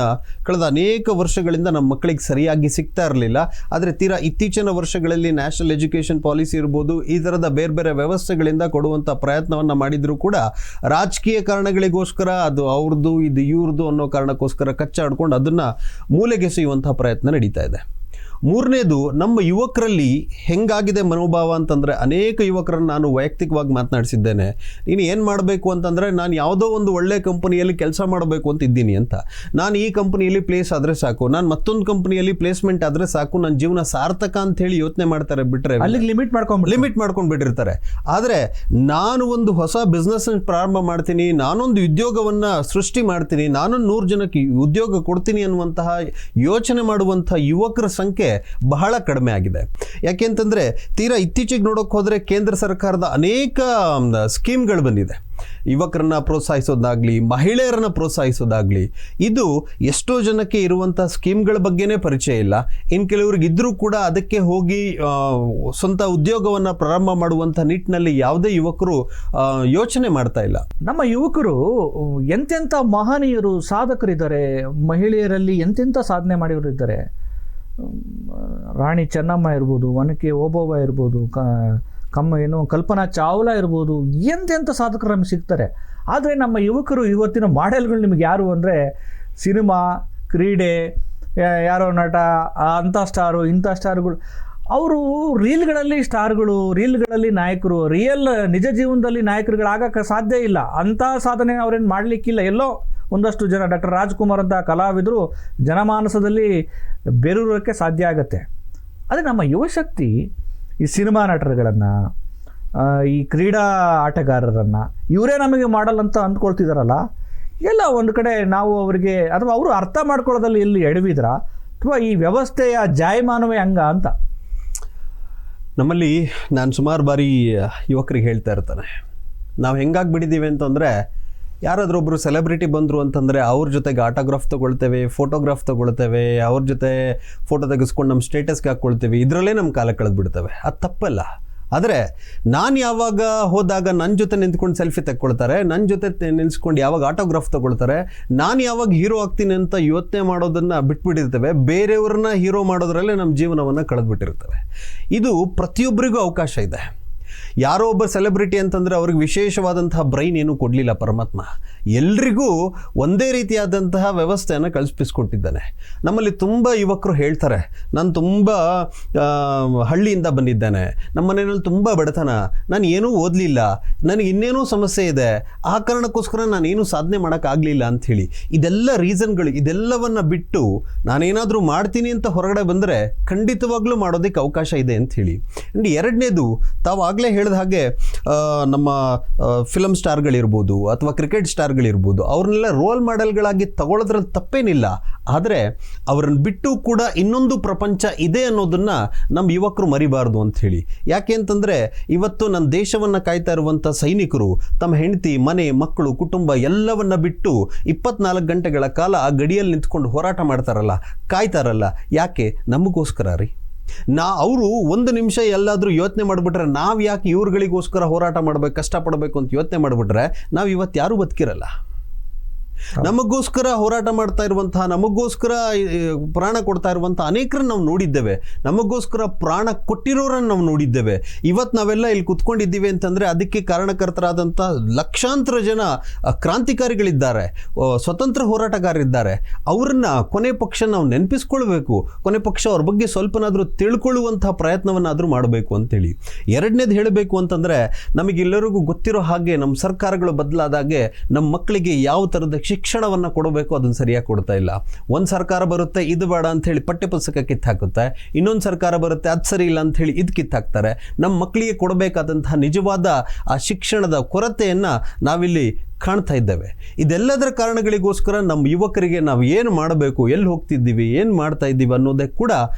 ಕಳೆದ ಅನೇಕ ವರ್ಷಗಳಿಂದ ನಮ್ಮ ಮಕ್ಕಳಿಗೆ ಸರಿಯಾಗಿ ಸಿಗ್ತಾ ಇರಲಿಲ್ಲ. ಆದರೆ ತೀರಾ ಇತ್ತೀಚಿನ ವರ್ಷಗಳಲ್ಲಿ ನ್ಯಾಷನಲ್ ಎಜುಕೇಷನ್ ಪಾಲಿಸಿ ಇರ್ಬೋದು, ಈ ಥರದ ಬೇರೆ ಬೇರೆ ವ್ಯವಸ್ಥೆಗಳಿಂದ ಕೊಡುವಂಥ ಪ್ರಯತ್ನವನ್ನು ಮಾಡಿದರೂ ಕೂಡ ರಾಜಕೀಯ ಕಾರಣಗಳಿಗೋಸ್ಕರ, ಅದು ಅವ್ರದ್ದು ಇದು ಇವ್ರದ್ದು ಅನ್ನೋ ಕಾರಣಕ್ಕೋಸ್ಕರ ಕಚ್ಚಾಡ್ಕೊಂಡು ಅದನ್ನು ಮೂಲೆಗೆಸೆಯುವಂಥ ಪ್ರಯತ್ನ ನಡೀತಾ ಇದೆ. ಮೂರನೇದು, ನಮ್ಮ ಯುವಕರಲ್ಲಿ ಹೆಂಗಾಗಿದೆ ಮನೋಭಾವ ಅಂತಂದರೆ, ಅನೇಕ ಯುವಕರನ್ನು ನಾನು ವೈಯಕ್ತಿಕವಾಗಿ ಮಾತನಾಡಿಸಿದ್ದೇನೆ. ನೀನು ಏನು ಮಾಡಬೇಕು ಅಂತಂದರೆ, ನಾನು ಯಾವುದೋ ಒಂದು ಒಳ್ಳೆಯ ಕಂಪನಿಯಲ್ಲಿ ಕೆಲಸ ಮಾಡಬೇಕು ಅಂತ ಇದ್ದೀನಿ ಅಂತ, ನಾನು ಈ ಕಂಪನಿಯಲ್ಲಿ ಪ್ಲೇಸ್ ಆದರೆ ಸಾಕು, ನಾನು ಮತ್ತೊಂದು ಕಂಪನಿಯಲ್ಲಿ ಪ್ಲೇಸ್ಮೆಂಟ್ ಆದರೆ ಸಾಕು, ನನ್ನ ಜೀವನ ಸಾರ್ಥಕ ಅಂತೇಳಿ ಯೋಚನೆ ಮಾಡ್ತಾರೆ. ಬಿಟ್ಟರೆ ಅಲ್ಲಿಗೆ ಲಿಮಿಟ್ ಮಾಡ್ಕೊಂಡು ಬಿಟ್ಟಿರ್ತಾರೆ. ಆದರೆ ನಾನು ಒಂದು ಹೊಸ ಬಿಸ್ನೆಸ್ ಪ್ರಾರಂಭ ಮಾಡ್ತೀನಿ, ನಾನೊಂದು ಉದ್ಯೋಗವನ್ನು ಸೃಷ್ಟಿ ಮಾಡ್ತೀನಿ, ನಾನೊಂದು 100 ಜನಕ್ಕೆ ಉದ್ಯೋಗ ಕೊಡ್ತೀನಿ ಅನ್ನುವಂತಹ ಯೋಚನೆ ಮಾಡುವಂಥ ಯುವಕರ ಸಂಖ್ಯೆ ಬಹಳ ಕಡಿಮೆ ಆಗಿದೆ. ಯಾಕೆಂತಂದ್ರೆ ತೀರಾ ಇತ್ತೀಚೆಗೆ ನೋಡೋಕೆ ಹೋದರೆ ಕೇಂದ್ರ ಸರ್ಕಾರದ ಅನೇಕ ಸ್ಕೀಮ್ಗಳು ಬಂದಿದೆ. ಯುವಕರನ್ನ ಪ್ರೋತ್ಸಾಹಿಸೋದಾಗ್ಲಿ, ಮಹಿಳೆಯರನ್ನ ಪ್ರೋತ್ಸಾಹಿಸೋದಾಗ್ಲಿ, ಇದು ಎಷ್ಟೋ ಜನಕ್ಕೆ ಇರುವಂಥ ಸ್ಕೀಮ್ಗಳ ಬಗ್ಗೆನೇ ಪರಿಚಯ ಇಲ್ಲ. ಇನ್ನು ಕೆಲವ್ರಿಗೆ ಇದ್ರೂ ಕೂಡ ಅದಕ್ಕೆ ಹೋಗಿ ಸ್ವಂತ ಉದ್ಯೋಗವನ್ನು ಪ್ರಾರಂಭ ಮಾಡುವಂಥ ನಿಟ್ಟಿನಲ್ಲಿ ಯಾವುದೇ ಯುವಕರು ಯೋಚನೆ ಮಾಡ್ತಾ ಇಲ್ಲ. ನಮ್ಮ ಯುವಕರು ಎಂತೆಂಥ ಮಹನೀಯರು, ಸಾಧಕರಿದ್ದಾರೆ, ಮಹಿಳೆಯರಲ್ಲಿ ಎಂತೆಂಥ ಸಾಧನೆ ಮಾಡಿವರು ಇದ್ದಾರೆ. ರಾಣಿ ಚೆನ್ನಮ್ಮ ಇರ್ಬೋದು, ಒನಕೆ ಓಬವ್ವ ಇರ್ಬೋದು, ಕಲ್ಪನಾ ಚಾವ್ಲಾ ಇರ್ಬೋದು, ಎಂತೆಂಥ ಸಾಧಕರು ನಮಗೆ ಸಿಗ್ತಾರೆ. ಆದರೆ ನಮ್ಮ ಯುವಕರು ಇವತ್ತಿನ ಮಾಡೆಲ್ಗಳು ನಿಮಗೆ ಯಾರು ಅಂದರೆ, ಸಿನಿಮಾ, ಕ್ರೀಡೆ, ಯಾರೋ ನಟ, ಅಂಥ ಸ್ಟಾರು, ಇಂಥ ಸ್ಟಾರ್ಗಳು. ಅವರು ರೀಲ್ಗಳಲ್ಲಿ ಸ್ಟಾರ್ಗಳು, ರೀಲ್ಗಳಲ್ಲಿ ನಾಯಕರು, ನಿಜ ಜೀವನದಲ್ಲಿ ನಾಯಕರುಗಳಾಗಕ್ಕೆ ಸಾಧ್ಯ ಇಲ್ಲ. ಅಂಥ ಸಾಧನೆ ಅವ್ರೇನು ಮಾಡಲಿಕ್ಕಿಲ್ಲ. ಎಲ್ಲೋ ಒಂದಷ್ಟು ಜನ, ಡಾಕ್ಟರ್ ರಾಜ್ಕುಮಾರ್ ಅಂತ ಕಲಾವಿದರು ಜನಮಾನಸದಲ್ಲಿ ಬೇರೂರೋಕ್ಕೆ ಸಾಧ್ಯ ಆಗುತ್ತೆ. ಆದರೆ ನಮ್ಮ ಯುವಶಕ್ತಿ ಈ ಸಿನಿಮಾ ನಟರುಗಳನ್ನು, ಈ ಕ್ರೀಡಾ ಆಟಗಾರರನ್ನು, ಇವರೇ ನಮಗೆ ಮಾಡಲ್ ಅಂತ ಅಂದ್ಕೊಳ್ತಿದ್ದಾರಲ್ಲ, ಎಲ್ಲ ಒಂದು ಕಡೆ ನಾವು ಅವರಿಗೆ, ಅಥವಾ ಅವರು ಅರ್ಥ ಮಾಡ್ಕೊಳ್ಳೋದಲ್ಲಿ ಎಲ್ಲಿ ಎಡವಿದ್ರ, ಅಥವಾ ಈ ವ್ಯವಸ್ಥೆಯ ಜಾಯಮಾನವೇ ಹಂಗ ಅಂತ. ನಮ್ಮಲ್ಲಿ ನಾನು ಸುಮಾರು ಬಾರಿ ಯುವಕರಿಗೆ ಹೇಳ್ತಾ ಇರ್ತಾನೆ, ನಾವು ಹೆಂಗಾಗ್ಬಿಟ್ಟಿದ್ದೀವಿ ಅಂತಂದರೆ, ಯಾರಾದರೂ ಒಬ್ಬರು ಸೆಲೆಬ್ರಿಟಿ ಬಂದರು ಅಂತಂದರೆ ಅವ್ರ ಜೊತೆಗೆ ಆಟೋಗ್ರಾಫ್ ತೊಗೊಳ್ತೇವೆ, ಫೋಟೋಗ್ರಾಫ್ ತೊಗೊಳ್ತೇವೆ, ಅವ್ರ ಜೊತೆ ಫೋಟೋ ತೆಗೆಸ್ಕೊಂಡು ನಮ್ಮ ಸ್ಟೇಟಸ್ಗೆ ಹಾಕ್ಕೊಳ್ತೇವೆ, ಇದರಲ್ಲೇ ನಮ್ಮ ಕಾಲ ಕಳೆದ್ಬಿಡ್ತೇವೆ. ಅದು ತಪ್ಪಲ್ಲ. ಆದರೆ ನಾನು ಯಾವಾಗ ಹೋದಾಗ ನನ್ನ ಜೊತೆ ನಿಂತ್ಕೊಂಡು ಸೆಲ್ಫಿ ತೆಕ್ಕೊಳ್ತಾರೆ, ನನ್ನ ಜೊತೆ ನಿಲ್ಸ್ಕೊಂಡು ಯಾವಾಗ ಆಟೋಗ್ರಾಫ್ ತೊಗೊಳ್ತಾರೆ, ನಾನು ಯಾವಾಗ ಹೀರೋ ಆಗ್ತೀನಿ ಅಂತ ಯೋಚನೆ ಮಾಡೋದನ್ನು ಬಿಟ್ಬಿಟ್ಟಿರ್ತೇವೆ. ಬೇರೆಯವ್ರನ್ನ ಹೀರೋ ಮಾಡೋದ್ರಲ್ಲೇ ನಮ್ಮ ಜೀವನವನ್ನು ಕಳೆದ್ಬಿಟ್ಟಿರ್ತೇವೆ. ಇದು ಪ್ರತಿಯೊಬ್ಬರಿಗೂ ಅವಕಾಶ ಇದೆ. ಯಾರೋ ಒಬ್ಬ ಸೆಲೆಬ್ರಿಟಿ ಅಂತಂದರೆ ಅವ್ರಿಗೆ ವಿಶೇಷವಾದಂತಹ ಬ್ರೈನ್ ಏನೂ ಕೊಡಲಿಲ್ಲ ಪರಮಾತ್ಮ. ಎಲ್ರಿಗೂ ಒಂದೇ ರೀತಿಯಾದಂತಹ ವ್ಯವಸ್ಥೆಯನ್ನು ಕಲ್ಪಿಸ್ಕೊಟ್ಟಿದ್ದಾನೆ. ನಮ್ಮಲ್ಲಿ ತುಂಬ ಯುವಕರು ಹೇಳ್ತಾರೆ, ನಾನು ತುಂಬ ಹಳ್ಳಿಯಿಂದ ಬಂದಿದ್ದೇನೆ, ನಮ್ಮ ಮನೆಯಲ್ಲಿ ತುಂಬ ಬಡತನ, ನಾನು ಏನೂ ಓದಲಿಲ್ಲ, ನನಗೆ ಇನ್ನೇನೋ ಸಮಸ್ಯೆ ಇದೆ, ಆ ಕಾರಣಕ್ಕೋಸ್ಕರ ನಾನೇನು ಸಾಧನೆ ಮಾಡೋಕ್ಕಾಗಲಿಲ್ಲ ಅಂಥೇಳಿ. ಇದೆಲ್ಲ ರೀಸನ್ಗಳು. ಇದೆಲ್ಲವನ್ನು ಬಿಟ್ಟು ನಾನೇನಾದರೂ ಮಾಡ್ತೀನಿ ಅಂತ ಹೊರಗಡೆ ಬಂದರೆ ಖಂಡಿತವಾಗ್ಲೂ ಮಾಡೋದಕ್ಕೆ ಅವಕಾಶ ಇದೆ ಅಂಥೇಳಿ. ಆ್ಯಂಡ್ ಎರಡನೇದು, ತಾವು ಆಗಲೇ ಹೇಳಿದ ಹಾಗೆ ನಮ್ಮ ಫಿಲಮ್ ಸ್ಟಾರ್ಗಳಿರ್ಬೋದು ಅಥವಾ ಕ್ರಿಕೆಟ್ ಸ್ಟಾರ್ಗಳಿರ್ಬೋದು, ಅವ್ರನ್ನೆಲ್ಲ ರೋಲ್ ಮಾಡೆಲ್ಗಳಾಗಿ ತಗೊಳ್ಳೋದ್ರಲ್ಲಿ ತಪ್ಪೇನಿಲ್ಲ. ಆದರೆ ಅವರನ್ನು ಬಿಟ್ಟು ಕೂಡ ಇನ್ನೊಂದು ಪ್ರಪಂಚ ಇದೆ ಅನ್ನೋದನ್ನು ನಮ್ಮ ಯುವಕರು ಮರಿಬಾರ್ದು ಅಂಥೇಳಿ. ಯಾಕೆ ಅಂತಂದರೆ, ಇವತ್ತು ನನ್ನ ದೇಶವನ್ನು ಕಾಯ್ತಾ ಇರುವಂಥ ಸೈನಿಕರು ತಮ್ಮ ಹೆಂಡತಿ, ಮನೆ, ಮಕ್ಕಳು, ಕುಟುಂಬ ಎಲ್ಲವನ್ನ ಬಿಟ್ಟು 24 ಗಂಟೆಗಳ ಕಾಲ ಆ ಗಡಿಯಲ್ಲಿ ನಿಂತ್ಕೊಂಡು ಹೋರಾಟ ಮಾಡ್ತಾರಲ್ಲ, ಕಾಯ್ತಾರಲ್ಲ. ಯಾಕೆ? ನಮಗೋಸ್ಕರ ರೀ. ಅವರು 1 ನಿಮಿಷ ಎಲ್ಲಾದರೂ ಯೋಚನೆ ಮಾಡಿಬಿಟ್ರೆ, ನಾವು ಯಾಕೆ ಇವ್ರುಗಳಿಗೋಸ್ಕರ ಹೋರಾಟ ಮಾಡಬೇಕು, ಕಷ್ಟಪಡಬೇಕು ಅಂತ ಯೋಚನೆ ಮಾಡಿಬಿಟ್ರೆ ನಾವು ಇವತ್ತು ಯಾರೂ ಬದುಕಿರಲ್ಲ. ನಮಗೋಸ್ಕರ ಹೋರಾಟ ಮಾಡ್ತಾ ಇರುವಂತಹ, ನಮಗೋಸ್ಕರ ಪ್ರಾಣ ಕೊಡ್ತಾ ಇರುವಂಥ ಅನೇಕರನ್ನು ನಾವು ನೋಡಿದ್ದೇವೆ. ನಮಗೋಸ್ಕರ ಪ್ರಾಣ ಕೊಟ್ಟಿರೋರನ್ನು ನಾವು ನೋಡಿದ್ದೇವೆ. ಇವತ್ತು ನಾವೆಲ್ಲ ಇಲ್ಲಿ ಕುತ್ಕೊಂಡಿದ್ದೀವಿ ಅಂತಂದರೆ ಅದಕ್ಕೆ ಕಾರಣಕರ್ತರಾದಂಥ ಲಕ್ಷಾಂತರ ಜನ ಕ್ರಾಂತಿಕಾರಿಗಳಿದ್ದಾರೆ, ಸ್ವತಂತ್ರ ಹೋರಾಟಗಾರರಿದ್ದಾರೆ. ಅವ್ರನ್ನ ಕೊನೆ ಪಕ್ಷ ನಾವು ನೆನಪಿಸ್ಕೊಳ್ಬೇಕು. ಕೊನೆ ಪಕ್ಷ ಅವ್ರ ಬಗ್ಗೆ ಸ್ವಲ್ಪನಾದರೂ ತಿಳ್ಕೊಳ್ಳುವಂಥ ಪ್ರಯತ್ನವನ್ನಾದರೂ ಮಾಡಬೇಕು ಅಂತೇಳಿ. ಎರಡನೇದು ಹೇಳಬೇಕು ಅಂತಂದರೆ, ನಮಗೆಲ್ಲರಿಗೂ ಗೊತ್ತಿರೋ ಹಾಗೆ ನಮ್ಮ ಸರ್ಕಾರಗಳು ಬದಲಾದಾಗೆ ನಮ್ಮ ಮಕ್ಕಳಿಗೆ ಯಾವ ಥರದ ಶಿಕ್ಷಣವನ್ನು ಕೊಡಬೇಕು ಅದನ್ನು ಸರಿಯಾಗಿ ಕೊಡ್ತಾ ಇಲ್ಲ. ಒಂದು ಸರ್ಕಾರ ಬರುತ್ತೆ, ಇದು ಬೇಡ ಅಂಥೇಳಿ ಪಠ್ಯಪುಸ್ತಕ ಕಿತ್ತಾಕುತ್ತೆ. ಇನ್ನೊಂದು ಸರ್ಕಾರ ಬರುತ್ತೆ, ಅದು ಸರಿ ಇಲ್ಲ ಅಂಥೇಳಿ ಇದು ಕಿತ್ತಾಕ್ತಾರೆ. ನಮ್ಮ ಮಕ್ಕಳಿಗೆ ಕೊಡಬೇಕಾದಂತಹ ನಿಜವಾದ ಆ ಶಿಕ್ಷಣದ ಕೊರತೆಯನ್ನು ನಾವಿಲ್ಲಿ ಕಾಣ್ತಾ ಇದ್ದೇವೆ. ಇದೆಲ್ಲದರ ಕಾರಣಗಳಿಗೋಸ್ಕರ ನಮ್ಮ ಯುವಕರಿಗೆ ನಾವು ಏನು ಮಾಡಬೇಕು, ಎಲ್ಲಿ ಹೋಗ್ತಿದ್ದೀವಿ, ಏನು ಮಾಡ್ತಾ ಇದ್ದೀವಿ ಅನ್ನೋದೇ ಕೂಡ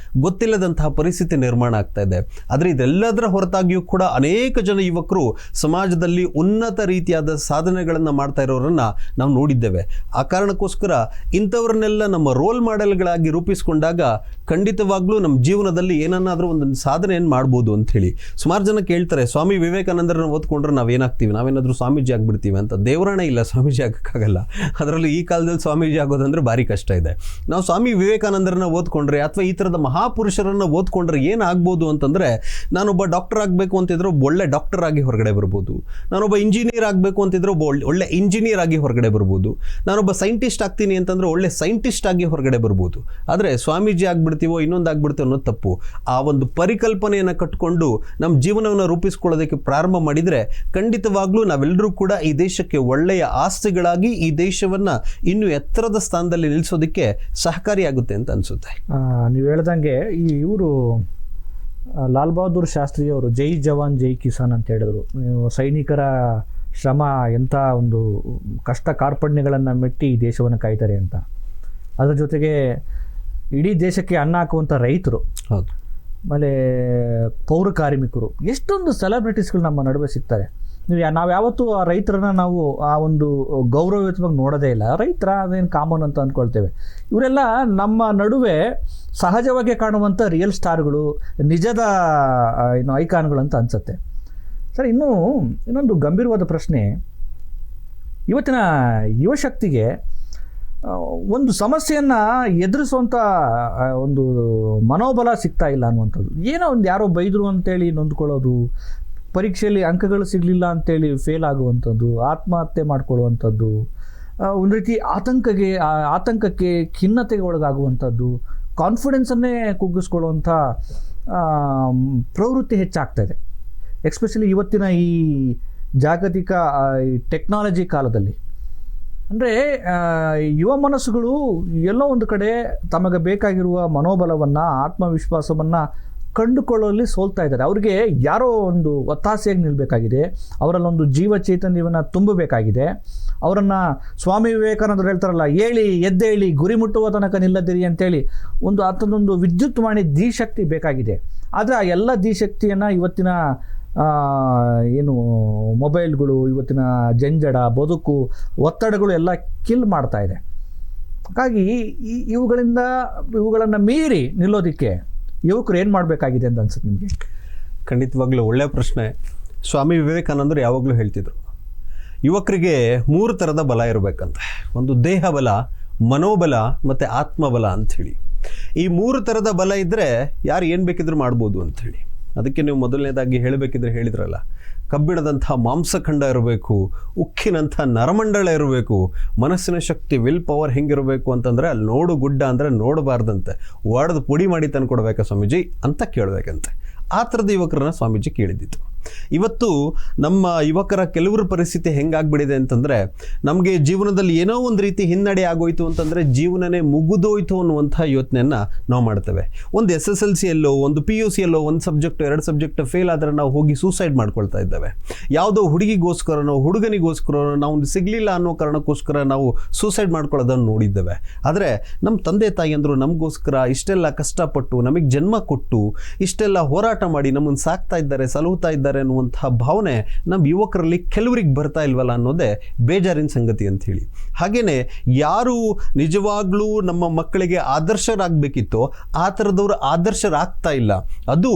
ಗೊತ್ತಿಲ್ಲದಂತಹ ಪರಿಸ್ಥಿತಿ ನಿರ್ಮಾಣ ಆಗ್ತಾ ಇದೆ. ಆದರೆ ಇದೆಲ್ಲದರ ಹೊರತಾಗಿಯೂ ಕೂಡ ಅನೇಕ ಜನ ಯುವಕರು ಸಮಾಜದಲ್ಲಿ ಉನ್ನತ ರೀತಿಯಾದ ಸಾಧನೆಗಳನ್ನು ಮಾಡ್ತಾ ಇರೋರನ್ನ ನಾವು ನೋಡಿದ್ದೇವೆ. ಆ ಕಾರಣಕ್ಕೋಸ್ಕರ ಇಂಥವ್ರನ್ನೆಲ್ಲ ನಮ್ಮ ರೋಲ್ ಮಾಡೆಲ್ಗಳಾಗಿ ರೂಪಿಸ್ಕೊಂಡಾಗ ಖಂಡಿತವಾಗ್ಲೂ ನಮ್ಮ ಜೀವನದಲ್ಲಿ ಏನನ್ನಾದರೂ ಒಂದು ಸಾಧನೆಯನ್ನು ಮಾಡ್ಬೋದು ಅಂತ ಹೇಳಿ. ಸುಮಾರು ಜನ ಕೇಳ್ತಾರೆ, ಸ್ವಾಮಿ ವಿವೇಕಾನಂದರನ್ನ ಓದ್ಕೊಂಡ್ರೆ ನಾವೇನಾಗ್ತೀವಿ, ನಾವೇನಾದರೂ ಸ್ವಾಮೀಜಿ ಆಗ್ಬಿಡ್ತೀವಿ ಅಂತ. ದೇವರಾಣೆ ಇಲ್ಲ, ಸ್ವಾಮೀಜಿ ಆಗಕ್ಕಾಗಲ್ಲ. ಅದರಲ್ಲೂ ಈ ಕಾಲದಲ್ಲಿ ಸ್ವಾಮೀಜಿ ಆಗೋದಂದ್ರೆ ಭಾರಿ ಕಷ್ಟ ಇದೆ. ನಾವು ಸ್ವಾಮಿ ವಿವೇಕಾನಂದರನ್ನ ಓದ್ಕೊಂಡ್ರೆ ಅಥವಾ ಈ ಥರದ ಮಹಾಪುರುಷರನ್ನ ಓದ್ಕೊಂಡ್ರೆ ಏನಾಗ್ಬೋದು ಅಂತಂದರೆ, ನಾನೊಬ್ಬ ಡಾಕ್ಟರ್ ಆಗಬೇಕು ಅಂತಿದ್ರೆ ಒಬ್ಬ ಒಳ್ಳೆ ಡಾಕ್ಟರ್ ಆಗಿ ಹೊರಗಡೆ ಬರ್ಬೋದು. ನಾನೊಬ್ಬ ಇಂಜಿನಿಯರ್ ಆಗಬೇಕು ಅಂತಿದ್ರೆ ಒಬ್ಬ ಒಳ್ಳೆ ಇಂಜಿನಿಯರ್ ಆಗಿ ಹೊರಗಡೆ ಬರ್ಬೋದು. ನಾನೊಬ್ಬ ಸೈಂಟಿಸ್ಟ್ ಆಗ್ತೀನಿ ಅಂತಂದ್ರೆ ಒಳ್ಳೆ ಸೈಂಟಿಸ್ಟ್ ಆಗಿ ಹೊರಗಡೆ ಬರ್ಬೋದು. ಆದರೆ ಸ್ವಾಮೀಜಿ ಆಗ್ಬಿಡ್ತೀವೋ ಇನ್ನೊಂದು ಆಗ್ಬಿಡ್ತೀವೋ ಅನ್ನೋದು ತಪ್ಪು. ಆ ಒಂದು ಪರಿಕಲ್ಪನೆಯನ್ನು ಕಟ್ಕೊಂಡು ನಮ್ಮ ಜೀವನವನ್ನು ರೂಪಿಸ್ಕೊಳ್ಳೋದಕ್ಕೆ ಪ್ರಾರಂಭ ಮಾಡಿದರೆ ಖಂಡಿತವಾಗ್ಲೂ ನಾವೆಲ್ಲರೂ ಕೂಡ ಈ ದೇಶಕ್ಕೆ ಒಳ್ಳೆಯ ಆಸ್ತಿಗಳಾಗಿ ಈ ದೇಶವನ್ನು ಇನ್ನೂ ಎತ್ತರದ ಸ್ಥಾನದಲ್ಲಿ ನಿಲ್ಲಿಸೋದಕ್ಕೆ ಸಹಕಾರಿಯಾಗುತ್ತೆ ಅಂತ ಅನಿಸುತ್ತೆ. ನೀವು ಹೇಳ್ದಂಗೆ ಇವರು ಲಾಲ್ ಬಹದ್ದೂರ್ ಶಾಸ್ತ್ರಿ ಅವರು ಜೈ ಜವಾನ್ ಜೈ ಕಿಸಾನ್ ಅಂತ ಹೇಳಿದ್ರು. ಸೈನಿಕರ ಶ್ರಮ ಎಂಥ ಒಂದು ಕಷ್ಟ ಕಾರ್ಪಣ್ಯಗಳನ್ನು ಮೆಟ್ಟಿ ಈ ದೇಶವನ್ನು ಕಾಯ್ತಾರೆ ಅಂತ. ಅದರ ಜೊತೆಗೆ ಇಡೀ ದೇಶಕ್ಕೆ ಅನ್ನ ಹಾಕುವಂಥ ರೈತರು, ಹೌದು, ಆಮೇಲೆ ಪೌರ ಕಾರ್ಮಿಕರು, ಎಷ್ಟೊಂದು ಸೆಲೆಬ್ರಿಟೀಸ್ಗಳು ನಮ್ಮ ನಡುವೆ ಸಿಗ್ತಾರೆ. ನಾವು ಯಾವತ್ತೂ ಆ ರೈತರನ್ನ ನಾವು ಆ ಒಂದು ಗೌರವಯುತವಾಗಿ ನೋಡೋದೇ ಇಲ್ಲ. ರೈತರ ಅದೇನು ಕಾಮನ್ ಅಂತ ಅಂದ್ಕೊಳ್ತೇವೆ. ಇವರೆಲ್ಲ ನಮ್ಮ ನಡುವೆ ಸಹಜವಾಗಿ ಕಾಣುವಂಥ ರಿಯಲ್ ಸ್ಟಾರ್ಗಳು, ನಿಜದ ಐಕಾನ್ಗಳು ಅಂತ ಅನಿಸುತ್ತೆ. ಸರ್, ಇನ್ನೊಂದು ಗಂಭೀರವಾದ ಪ್ರಶ್ನೆ. ಇವತ್ತಿನ ಯುವಶಕ್ತಿಗೆ ಒಂದು ಸಮಸ್ಯೆಯನ್ನು ಎದುರಿಸುವಂಥ ಒಂದು ಮನೋಬಲ ಸಿಗ್ತಾ ಇಲ್ಲ ಅನ್ನುವಂಥದ್ದು. ಏನೋ ಒಂದು ಯಾರೋ ಬೈದರು ಅಂತೇಳಿ ನೊಂದ್ಕೊಳ್ಳೋದು, ಪರೀಕ್ಷೆಯಲ್ಲಿ ಅಂಕಗಳು ಸಿಗಲಿಲ್ಲ ಅಂತೇಳಿ ಫೇಲ್ ಆಗುವಂಥದ್ದು, ಆತ್ಮಹತ್ಯೆ ಮಾಡ್ಕೊಳ್ಳುವಂಥದ್ದು, ಒಂದು ರೀತಿ ಆತಂಕಕ್ಕೆ ಖಿನ್ನತೆಗೆ ಒಳಗಾಗುವಂಥದ್ದು, ಕಾನ್ಫಿಡೆನ್ಸನ್ನೇ ಕುಗ್ಗಿಸ್ಕೊಳ್ಳುವಂಥ ಪ್ರವೃತ್ತಿ ಹೆಚ್ಚಾಗ್ತಾಯಿದೆ. ಎಸ್ಪೆಷಲಿ ಇವತ್ತಿನ ಈ ಜಾಗತಿಕ ಟೆಕ್ನಾಲಜಿ ಕಾಲದಲ್ಲಿ. ಅಂದರೆ ಯುವ ಮನಸ್ಸುಗಳು ಎಲ್ಲೋ ಒಂದು ಕಡೆ ತಮಗೆ ಬೇಕಾಗಿರುವ ಮನೋಬಲವನ್ನು, ಆತ್ಮವಿಶ್ವಾಸವನ್ನು ಕಂಡುಕೊಳ್ಳುವಲ್ಲಿ ಸೋಲ್ತಾ ಇದ್ದಾರೆ. ಅವ್ರಿಗೆ ಯಾರೋ ಒಂದು ಒತ್ತಾಸೆಯಾಗಿ ನಿಲ್ಲಬೇಕಾಗಿದೆ, ಅವರಲ್ಲೊಂದು ಜೀವ ಚೈತನ್ಯವನ್ನು ತುಂಬಬೇಕಾಗಿದೆ. ಅವರನ್ನು ಸ್ವಾಮಿ ವಿವೇಕಾನಂದರು ಹೇಳ್ತಾರಲ್ಲ, ಎದ್ದೇಳಿ ಗುರಿ ಮುಟ್ಟುವ ತನಕ ನಿಲ್ಲದಿರಿ ಅಂತೇಳಿ ಅಂಥದ್ದೊಂದು ವಿದ್ಯುತ್ವಾಣಿ ಧೀಶಕ್ತಿ ಬೇಕಾಗಿದೆ. ಆದರೆ ಆ ಎಲ್ಲ ಧೀಶಕ್ತಿಯನ್ನು ಇವತ್ತಿನ ಮೊಬೈಲ್ಗಳು, ಇವತ್ತಿನ ಜಂಜಡ ಬದುಕು, ಒತ್ತಡಗಳು ಎಲ್ಲ ಕಿಲ್ ಮಾಡ್ತಾ ಇದೆ. ಹಾಗಾಗಿ ಇವುಗಳನ್ನು ಮೀರಿ ನಿಲ್ಲೋದಕ್ಕೆ ಯುವಕರು ಏನು ಮಾಡಬೇಕಾಗಿದೆ ಅಂತ ಅನ್ಸುತ್ತೆ ನಿಮಗೆ? ಖಂಡಿತವಾಗ್ಲೂ ಒಳ್ಳೆಯ ಪ್ರಶ್ನೆ. ಸ್ವಾಮಿ ವಿವೇಕಾನಂದರು ಯಾವಾಗಲೂ ಹೇಳ್ತಿದ್ರು, ಯುವಕರಿಗೆ 3 ಥರದ ಬಲ ಇರಬೇಕಂತೆ. ಒಂದು ದೇಹ ಬಲ, ಮನೋಬಲ ಮತ್ತು ಆತ್ಮಬಲ ಅಂಥೇಳಿ. ಈ 3 ಥರದ ಬಲ ಇದ್ದರೆ ಯಾರು ಏನು ಬೇಕಿದ್ರೂ ಮಾಡ್ಬೋದು ಅಂಥೇಳಿ. ಅದಕ್ಕೆ ನೀವು ಮೊದಲನೇದಾಗಿ ಹೇಳಬೇಕಿದ್ರೆ ಹೇಳಿದ್ರಲ್ಲ, ಕಬ್ಬಿಣದಂಥ ಮಾಂಸಖಂಡ ಇರಬೇಕು, ಉಕ್ಕಿನಂಥ ನರಮಂಡಲ ಇರಬೇಕು, ಮನಸ್ಸಿನ ಶಕ್ತಿ, ವಿಲ್ ಪವರ್ ಹೆಂಗಿರಬೇಕು ಅಂತಂದರೆ ಅಲ್ಲಿ ನೋಡು ಗುಡ್ಡ ಅಂದರೆ ನೋಡಬಾರ್ದಂತೆ, ಒಡೆದು ಪುಡಿ ಮಾಡಿ ತಂದು ಕೊಡ್ಬೇಕಾ ಸ್ವಾಮೀಜಿ ಅಂತ ಕೇಳಬೇಕಂತೆ. ಆ ಥರದ ಯುವಕರನ್ನ ಸ್ವಾಮೀಜಿ ಕೇಳಿದ್ದಿತ್ತು. ಇವತ್ತು ನಮ್ಮ ಯುವಕರ ಕೆಲವರ ಪರಿಸ್ಥಿತಿ ಹೆಂಗಾಗ್ಬಿಟ್ಟಿದೆ ಅಂತಂದರೆ, ನಮಗೆ ಜೀವನದಲ್ಲಿ ಏನೋ ಒಂದು ರೀತಿ ಹಿನ್ನಡೆ ಆಗೋಯ್ತು ಅಂತಂದರೆ ಜೀವನನೇ ಮುಗಿದೋಯ್ತು ಅನ್ನುವಂಥ ಯೋಚನೆಯನ್ನು ನಾವು ಮಾಡ್ತೇವೆ. ಒಂದು SSLCಯಲ್ಲೋ, ಒಂದು PUCಯಲ್ಲೋ ಒಂದು ಸಬ್ಜೆಕ್ಟ್ 2 ಸಬ್ಜೆಕ್ಟ್ ಫೇಲ್ ಆದರೆ ನಾವು ಹೋಗಿ ಸೂಸೈಡ್ ಮಾಡ್ಕೊಳ್ತಾ ಇದ್ದೇವೆ. ಯಾವುದೋ ಹುಡುಗಿಗೋಸ್ಕರನೋ ಹುಡುಗನಿಗೋಸ್ಕರನೋ ನಾವು ಸಿಗಲಿಲ್ಲ ಅನ್ನೋ ಕಾರಣಕ್ಕೋಸ್ಕರ ನಾವು ಸೂಸೈಡ್ ಮಾಡ್ಕೊಳ್ಳೋದನ್ನು ನೋಡಿದ್ದೇವೆ. ಆದರೆ ನಮ್ಮ ತಂದೆ ತಾಯಿಯಂದರು ನಮಗೋಸ್ಕರ ಇಷ್ಟೆಲ್ಲ ಕಷ್ಟಪಟ್ಟು ನಮಗೆ ಜನ್ಮ ಕೊಟ್ಟು ಇಷ್ಟೆಲ್ಲ ಹೋರಾಟ ಮಾಡಿ ನಮ್ಮನ್ನು ಸಾಕ್ತಾ ಇದ್ದಾರೆ, ಸಲಹುತ್ತಾ ಇದ್ದಾರೆ ಅನ್ನುವಂತಹ ಭಾವನೆ ನಮ್ಮ ಯುವಕರಲ್ಲಿ ಕೆಲವರಿಗೆ ಬರ್ತಾ ಇಲ್ವಲ್ಲ ಅನ್ನೋದೇ ಬೇಜಾರಿನ ಸಂಗತಿ ಅಂತ ಹೇಳಿ. ಹಾಗೇನೆ ಯಾರು ನಿಜವಾಗ್ಲೂ ನಮ್ಮ ಮಕ್ಕಳಿಗೆ ಆದರ್ಶರಾಗಬೇಕಿತ್ತೋ ಆ ಥರದವರು ಆದರ್ಶರಾಗ್ತಾ ಇಲ್ಲ. ಅದು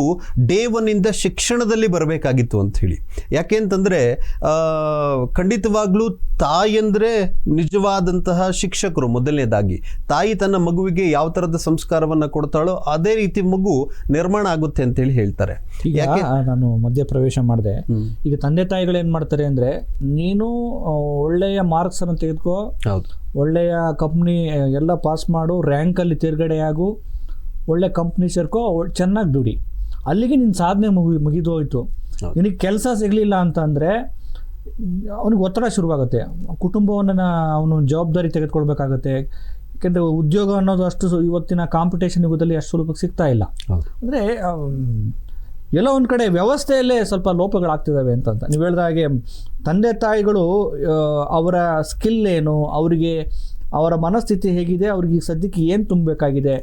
ಡೇ 1 ಇಂದ ಶಿಕ್ಷಣದಲ್ಲಿ ಬರಬೇಕಾಗಿತ್ತು ಅಂತ ಹೇಳಿ. ಯಾಕೆ ಅಂತಂದರೆ ಖಂಡಿತವಾಗ್ಲೂ ತಾಯಿಯಂದರೆ ನಿಜವಾದಂತಹ ಶಿಕ್ಷಕರು. ಮೊದಲನೇದಾಗಿ ತಾಯಿ ತನ್ನ ಮಗುವಿಗೆ ಯಾವ ಥರದ ಸಂಸ್ಕಾರವನ್ನು ಕೊಡ್ತಾಳೋ ಅದೇ ರೀತಿ ಮಗು ನಿರ್ಮಾಣ ಆಗುತ್ತೆ ಅಂತೇಳಿ ಹೇಳ್ತಾರೆ. ಯಾಕೆ ನಾನು ಮಧ್ಯ ಪ್ರವೇಶ ಮಾಡಿದೆ. ಈಗ ತಂದೆ ತಾಯಿಗಳು ಏನು ಮಾಡ್ತಾರೆ ಅಂದರೆ, ನೀನು ಒಳ್ಳೆಯ ಮಾರ್ಕ್ಸ್ ಅನ್ನು ತೆಗೆದುಕೋ, ಹೌದು, ಒಳ್ಳೆಯ ಕಂಪ್ನಿ ಎಲ್ಲ ಪಾಸ್ ಮಾಡು, ರ್ಯಾಂಕಲ್ಲಿ ತೇರ್ಗಡೆ ಆಗು, ಒಳ್ಳೆ ಕಂಪ್ನಿ ಸೇರ್ಕೋ, ಚೆನ್ನಾಗಿ ದುಡಿ, ಅಲ್ಲಿಗೆ ನಿನ್ನ ಸಾಧನೆ ಮುಗಿದೋಯ್ತು. ನಿನಗೆ ಕೆಲಸ ಸಿಗಲಿಲ್ಲ ಅಂತಂದರೆ ಅವನಿಗೆ ಒತ್ತಡ ಶುರುವಾಗುತ್ತೆ. ಕುಟುಂಬವನ್ನು ಅವನು ಜವಾಬ್ದಾರಿ ತೆಗೆದುಕೊಳ್ಬೇಕಾಗತ್ತೆ. ಯಾಕೆಂದರೆ ಉದ್ಯೋಗ ಅನ್ನೋದು ಅಷ್ಟು ಇವತ್ತಿನ ಕಾಂಪಿಟೇಷನ್ ಯುಗದಲ್ಲಿ ಅಷ್ಟು ಸುಲಭಕ್ಕೆ ಸಿಗ್ತಾ ಇಲ್ಲ. ಅಂದರೆ ಎಲ್ಲೋ ಒಂದು ಕಡೆ ವ್ಯವಸ್ಥೆಯಲ್ಲೇ ಸ್ವಲ್ಪ ಲೋಪಗಳಾಗ್ತಿದ್ದಾವೆ ಅಂತ ನೀವು ಹೇಳಿದ ಹಾಗೆ ತಂದೆ ತಾಯಿಗಳು ಅವರ ಸ್ಕಿಲ್ ಏನು, ಅವರಿಗೆ ಅವರ ಮನಸ್ಥಿತಿ ಹೇಗಿದೆ, ಅವ್ರಿಗೆ ಈಗ ಸದ್ಯಕ್ಕೆ ಏನು ತುಂಬಬೇಕಾಗಿದೆ,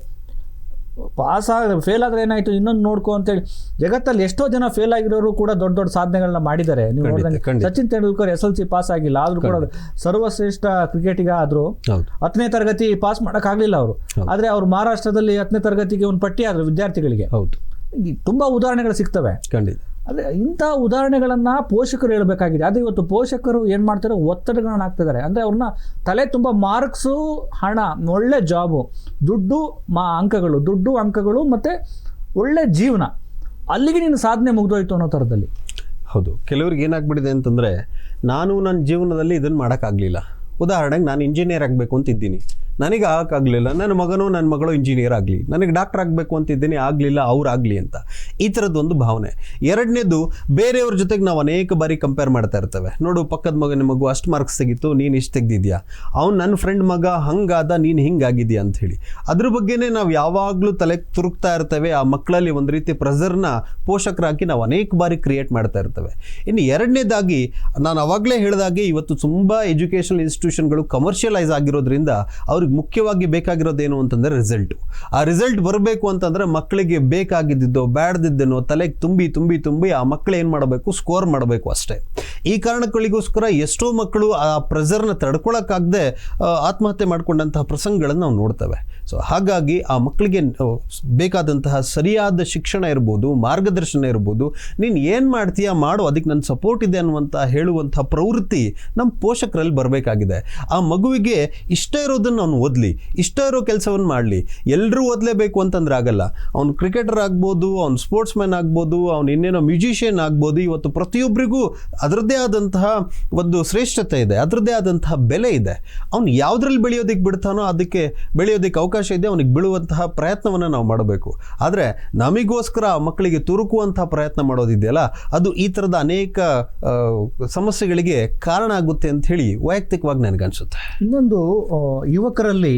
ಫೇಲ್ ಆದರೆ ಏನಾಯಿತು ಇನ್ನೊಂದು ನೋಡ್ಕೊ ಅಂತೇಳಿ. ಜಗತ್ತಲ್ಲಿ ಎಷ್ಟೋ ಜನ ಫೇಲ್ ಆಗಿರೋರು ಕೂಡ ದೊಡ್ಡ ದೊಡ್ಡ ಸಾಧನೆಗಳನ್ನ ಮಾಡಿದ್ದಾರೆ. ನೀವು ನೋಡಿದಂಗೆ ಸಚಿನ್ ತೆಂಡೂಲ್ಕರ್ SLC ಪಾಸ್ ಆಗಿಲ್ಲ, ಆದರೂ ಕೂಡ ಸರ್ವಶ್ರೇಷ್ಠ ಕ್ರಿಕೆಟಿಗ ಆದರು. 10ನೇ ತರಗತಿ ಪಾಸ್ ಮಾಡೋಕ್ಕಾಗಲಿಲ್ಲ ಅವರು, ಆದರೆ ಅವರು ಮಹಾರಾಷ್ಟ್ರದಲ್ಲಿ 10ನೇ ತರಗತಿಗೆ ಒಂದು ಪಟ್ಟಿ ಆದರು ವಿದ್ಯಾರ್ಥಿಗಳಿಗೆ. ತುಂಬ ಉದಾಹರಣೆಗಳು ಸಿಗ್ತವೆ. ಖಂಡಿತ. ಅದೇ ಇಂಥ ಉದಾಹರಣೆಗಳನ್ನು ಪೋಷಕರು ಹೇಳಬೇಕಾಗಿದೆ. ಆದರೆ ಇವತ್ತು ಪೋಷಕರು ಏನು ಮಾಡ್ತಾರೆ, ಒತ್ತಡಗಳನ್ನ ಹಾಕ್ತಿದ್ದಾರೆ. ಅಂದರೆ ಅವ್ರನ್ನ ತಲೆ ತುಂಬ ಮಾರ್ಕ್ಸು, ಹಣ, ಒಳ್ಳೆ ಜಾಬು, ದುಡ್ಡು ಅಂಕಗಳು ಮತ್ತು ಒಳ್ಳೆ ಜೀವನ, ಅಲ್ಲಿಗೆ ನೀನು ಸಾಧನೆ ಮುಗಿದೋಯ್ತು ಅನ್ನೋ ಥರದಲ್ಲಿ. ಹೌದು, ಕೆಲವ್ರಿಗೆ ಏನಾಗ್ಬಿಟ್ಟಿದೆ ಅಂತಂದರೆ, ನಾನು ನನ್ನ ಜೀವನದಲ್ಲಿ ಇದನ್ನು ಮಾಡೋಕ್ಕಾಗಲಿಲ್ಲ. ಉದಾಹರಣೆಗೆ ನಾನು ಇಂಜಿನಿಯರ್ ಆಗಬೇಕು ಅಂತಿದ್ದೀನಿ, ನನಗೆ ಆಗಲಿಲ್ಲ. ನನ್ನ ಮಗಳು ಇಂಜಿನಿಯರ್ ಆಗಲಿ, ನನಗೆ ಡಾಕ್ಟರ್ ಆಗಬೇಕು ಅಂತಿದ್ದೀನಿ, ಆಗಲಿಲ್ಲ, ಆಗಲಿ ಅಂತ. ಈ ಥರದ್ದೊಂದು ಭಾವನೆ. ಎರಡನೇದು, ಬೇರೆಯವ್ರ ಜೊತೆಗೆ ನಾವು ಅನೇಕ ಬಾರಿ ಕಂಪೇರ್ ಮಾಡ್ತಾ ಇರ್ತೇವೆ. ನೋಡು, ಪಕ್ಕದ ಮಗನ ಮಗು ಅಷ್ಟು ಮಾರ್ಕ್ಸ್ ತೆಗಿತು, ನೀನು ಇಷ್ಟು ತೆಗ್ದಿದ್ಯಾ, ಅವ್ನು ನನ್ನ ಫ್ರೆಂಡ್ ಮಗ ಹಂಗಾದ, ನೀನು ಹಿಂಗಾಗಿದ್ಯಾ ಅಂಥೇಳಿ. ಅದ್ರ ಬಗ್ಗೆನೇ ನಾವು ಯಾವಾಗಲೂ ತಲೆ ತುರುಕ್ತಾ ಇರ್ತೇವೆ. ಆ ಮಕ್ಕಳಲ್ಲಿ ಒಂದು ರೀತಿ ಪ್ರೆಷರ್ನ ಪೋಷಕರಾಗಿ ನಾವು ಅನೇಕ ಬಾರಿ ಕ್ರಿಯೇಟ್ ಮಾಡ್ತಾ ಇರ್ತೇವೆ. ಇನ್ನು ಎರಡನೇದಾಗಿ, ನಾನು ಅವಾಗಲೇ ಹೇಳಿದಾಗೆ, ಇವತ್ತು ತುಂಬ ಎಜುಕೇಷನಲ್ ಇನ್ಸ್ಟಿಟ್ಯೂಷನ್ಗಳು ಕಮರ್ಷಿಯಲೈಸ್ ಆಗಿರೋದ್ರಿಂದ ಅವ್ರಿಗೆ ಮುಖ್ಯವಾಗಿ ಬೇಕಾಗಿರೋದೇನು ಅಂತಂದರೆ ರಿಸಲ್ಟು. ಆ ರಿಸಲ್ಟ್ ಬರಬೇಕು ಅಂತಂದರೆ ಮಕ್ಕಳಿಗೆ ಬೇಕಾಗಿದ್ದೋ ಬ್ಯಾಡ್ದಿದ್ದೇನೋ ತಲೆಗೆ ತುಂಬಿ ಆ ಮಕ್ಕಳು ಏನು ಮಾಡಬೇಕು, ಸ್ಕೋರ್ ಮಾಡಬೇಕು ಅಷ್ಟೇ. ಈ ಕಾರಣಗಳಿಗೋಸ್ಕರ ಎಷ್ಟೋ ಮಕ್ಕಳು ಆ ಪ್ರೆಷರ್ನ ತಡ್ಕೊಳಕ್ಕಾಗದೆ ಆತ್ಮಹತ್ಯೆ ಮಾಡಿಕೊಂಡಂತಹ ಪ್ರಸಂಗಗಳನ್ನು ನಾವು ನೋಡ್ತೇವೆ. ಸೊ ಹಾಗಾಗಿ ಆ ಮಕ್ಕಳಿಗೆ ಬೇಕಾದಂತಹ ಸರಿಯಾದ ಶಿಕ್ಷಣ ಇರ್ಬೋದು, ಮಾರ್ಗದರ್ಶನ ಇರ್ಬೋದು, ನೀನು ಏನು ಮಾಡ್ತೀಯಾ ಮಾಡು, ಅದಕ್ಕೆ ನನ್ನ ಸಪೋರ್ಟ್ ಇದೆ ಅನ್ನುವಂಥ ಹೇಳುವಂಥ ಪ್ರವೃತ್ತಿ ನಮ್ಮ ಪೋಷಕರಲ್ಲಿ ಬರಬೇಕಾಗಿದೆ. ಆ ಮಗುವಿಗೆ ಇಷ್ಟ ಇರೋದನ್ನು ಅವನು ಓದಲಿ, ಇಷ್ಟ ಇರೋ ಕೆಲಸವನ್ನು ಮಾಡಲಿ. ಎಲ್ಲರೂ ಓದಲೇಬೇಕು ಅಂತಂದ್ರೆ ಆಗಲ್ಲ. ಅವ್ನು ಕ್ರಿಕೆಟರ್ ಆಗ್ಬೋದು, ಅವ್ನು ಸ್ಪೋರ್ಟ್ಸ್ ಮ್ಯಾನ್ ಆಗ್ಬೋದು, ಅವ್ನು ಇನ್ನೇನೋ ಮ್ಯೂಸಿಷಿಯನ್ ಆಗ್ಬೋದು. ಇವತ್ತು ಪ್ರತಿಯೊಬ್ಬರಿಗೂ ಅದರದ್ದೇ ಆದಂತಹ ಒಂದು ಶ್ರೇಷ್ಠತೆ ಇದೆ, ಅದರದ್ದೇ ಆದಂತಹ ಬೆಲೆ ಇದೆ. ಅವ್ನು ಯಾವುದ್ರಲ್ಲಿ ಬೆಳೆಯೋದಕ್ಕೆ ಬಿಡ್ತಾನೋ ಅದಕ್ಕೆ ಬೆಳೆಯೋದಕ್ಕೆ ಅವಕಾಶ ಇದೆ. ಅವನಿಗೆ ಬೀಳುವಂತಹ ಪ್ರಯತ್ನವನ್ನು ನಾವು ಮಾಡಬೇಕು. ಆದರೆ ನಮಗೋಸ್ಕರ ಮಕ್ಕಳಿಗೆ ತುರುಕುವಂತಹ ಪ್ರಯತ್ನ ಮಾಡೋದಿದೆಯಲ್ಲ, ಅದು ಈ ಥರದ ಅನೇಕ ಸಮಸ್ಯೆಗಳಿಗೆ ಕಾರಣ ಆಗುತ್ತೆ ಅಂತ ಹೇಳಿ ವೈಯಕ್ತಿಕವಾಗಿ ನನಗನ್ಸುತ್ತೆ. ಇನ್ನೊಂದು, ಯುವಕರಲ್ಲಿ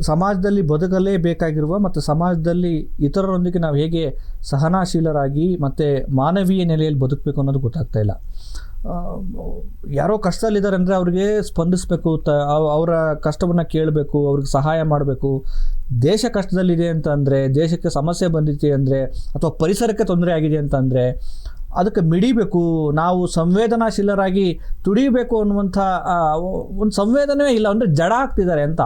ಸಮಾಜದಲ್ಲಿ ಬದುಕಲೇಬೇಕಾಗಿರುವ ಮತ್ತು ಸಮಾಜದಲ್ಲಿ ಇತರರೊಂದಿಗೆ ನಾವು ಹೇಗೆ ಸಹನಾಶೀಲರಾಗಿ ಮತ್ತು ಮಾನವೀಯ ನೆಲೆಯಲ್ಲಿ ಬದುಕಬೇಕು ಅನ್ನೋದು ಗೊತ್ತಾಗ್ತಾ ಇಲ್ಲ. ಯಾರೋ ಕಷ್ಟದಲ್ಲಿದ್ದಾರೆ ಅಂದರೆ ಅವ್ರಿಗೆ ಸ್ಪಂದಿಸಬೇಕು, ಅವರ ಕಷ್ಟವನ್ನು ಕೇಳಬೇಕು, ಅವ್ರಿಗೆ ಸಹಾಯ ಮಾಡಬೇಕು. ದೇಶ ಕಷ್ಟದಲ್ಲಿದೆ ಅಂತ ಅಂದರೆ, ದೇಶಕ್ಕೆ ಸಮಸ್ಯೆ ಬಂದಿದೆ ಅಂದರೆ, ಅಥವಾ ಪರಿಸರಕ್ಕೆ ತೊಂದರೆ ಆಗಿದೆ ಅಂತ ಅಂದರೆ ಅದಕ್ಕೆ ಮಿಡಿಬೇಕು, ನಾವು ಸಂವೇದನಾಶೀಲರಾಗಿ ತುಡಿಬೇಕು ಅನ್ನುವಂಥ ಒಂದು ಸಂವೇದನೆ ಇಲ್ಲ. ಅಂದರೆ ಜಡ ಆಗ್ತಿದ್ದಾರೆ ಅಂತ,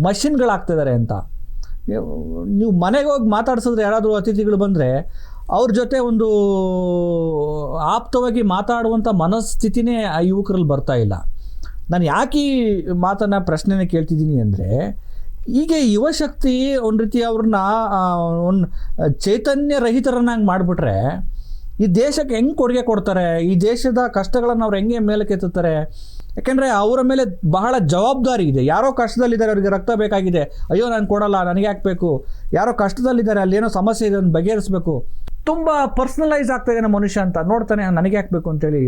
ಮಷಿನ್ಗಳಾಗ್ತಿದ್ದಾರೆ ಅಂತ. ನೀವು ಮನೆಗೆ ಹೋಗಿ ಮಾತಾಡ್ಸಿದ್ರೆ, ಯಾರಾದರೂ ಅತಿಥಿಗಳು ಬಂದರೆ ಅವ್ರ ಜೊತೆ ಒಂದು ಆಪ್ತವಾಗಿ ಮಾತಾಡುವಂಥ ಮನಸ್ಥಿತಿನೇ ಆ ಯುವಕರಲ್ಲಿ ಬರ್ತಾ ಇಲ್ಲ. ನಾನು ಯಾಕೆ ಈ ಮಾತನ್ನು ಪ್ರಶ್ನೆನೇ ಕೇಳ್ತಿದ್ದೀನಿ ಅಂದರೆ, ಈಗ ಯುವಶಕ್ತಿ ಒಂದು ರೀತಿ ಅವ್ರನ್ನ ಒಂದು ಚೈತನ್ಯ ರಹಿತರನ್ನಾಗಿ ಮಾಡಿಬಿಟ್ರೆ ಈ ದೇಶಕ್ಕೆ ಹೆಂಗೆ ಕೊಡುಗೆ ಕೊಡ್ತಾರೆ, ಈ ದೇಶದ ಕಷ್ಟಗಳನ್ನು ಅವ್ರು ಹೆಂಗೆ ಮೇಲಕ್ಕೆ ಎತ್ತುತ್ತಾರೆ? ಯಾಕೆಂದರೆ ಅವರ ಮೇಲೆ ಬಹಳ ಜವಾಬ್ದಾರಿ ಇದೆ. ಯಾರೋ ಕಷ್ಟದಲ್ಲಿದ್ದಾರೆ, ಅವರಿಗೆ ರಕ್ತ ಬೇಕಾಗಿದೆ, ಅಯ್ಯೋ ನಾನು ಕೊಡಲ್ಲ, ನನಗೆ ಹಾಕಬೇಕು. ಯಾರೋ ಕಷ್ಟದಲ್ಲಿದ್ದಾರೆ, ಅಲ್ಲೇನೋ ಸಮಸ್ಯೆ ಇದೆ, ಅದನ್ನು ಬಗೆಹರಿಸಬೇಕು. ತುಂಬ ಪರ್ಸ್ನಲೈಸ್ ಆಗ್ತಾಯಿದೆ ನಮ್ಮ ಮನುಷ್ಯ ಅಂತ ನೋಡ್ತಾನೆ, ನನಗೆ ಹಾಕಬೇಕು ಅಂತೇಳಿ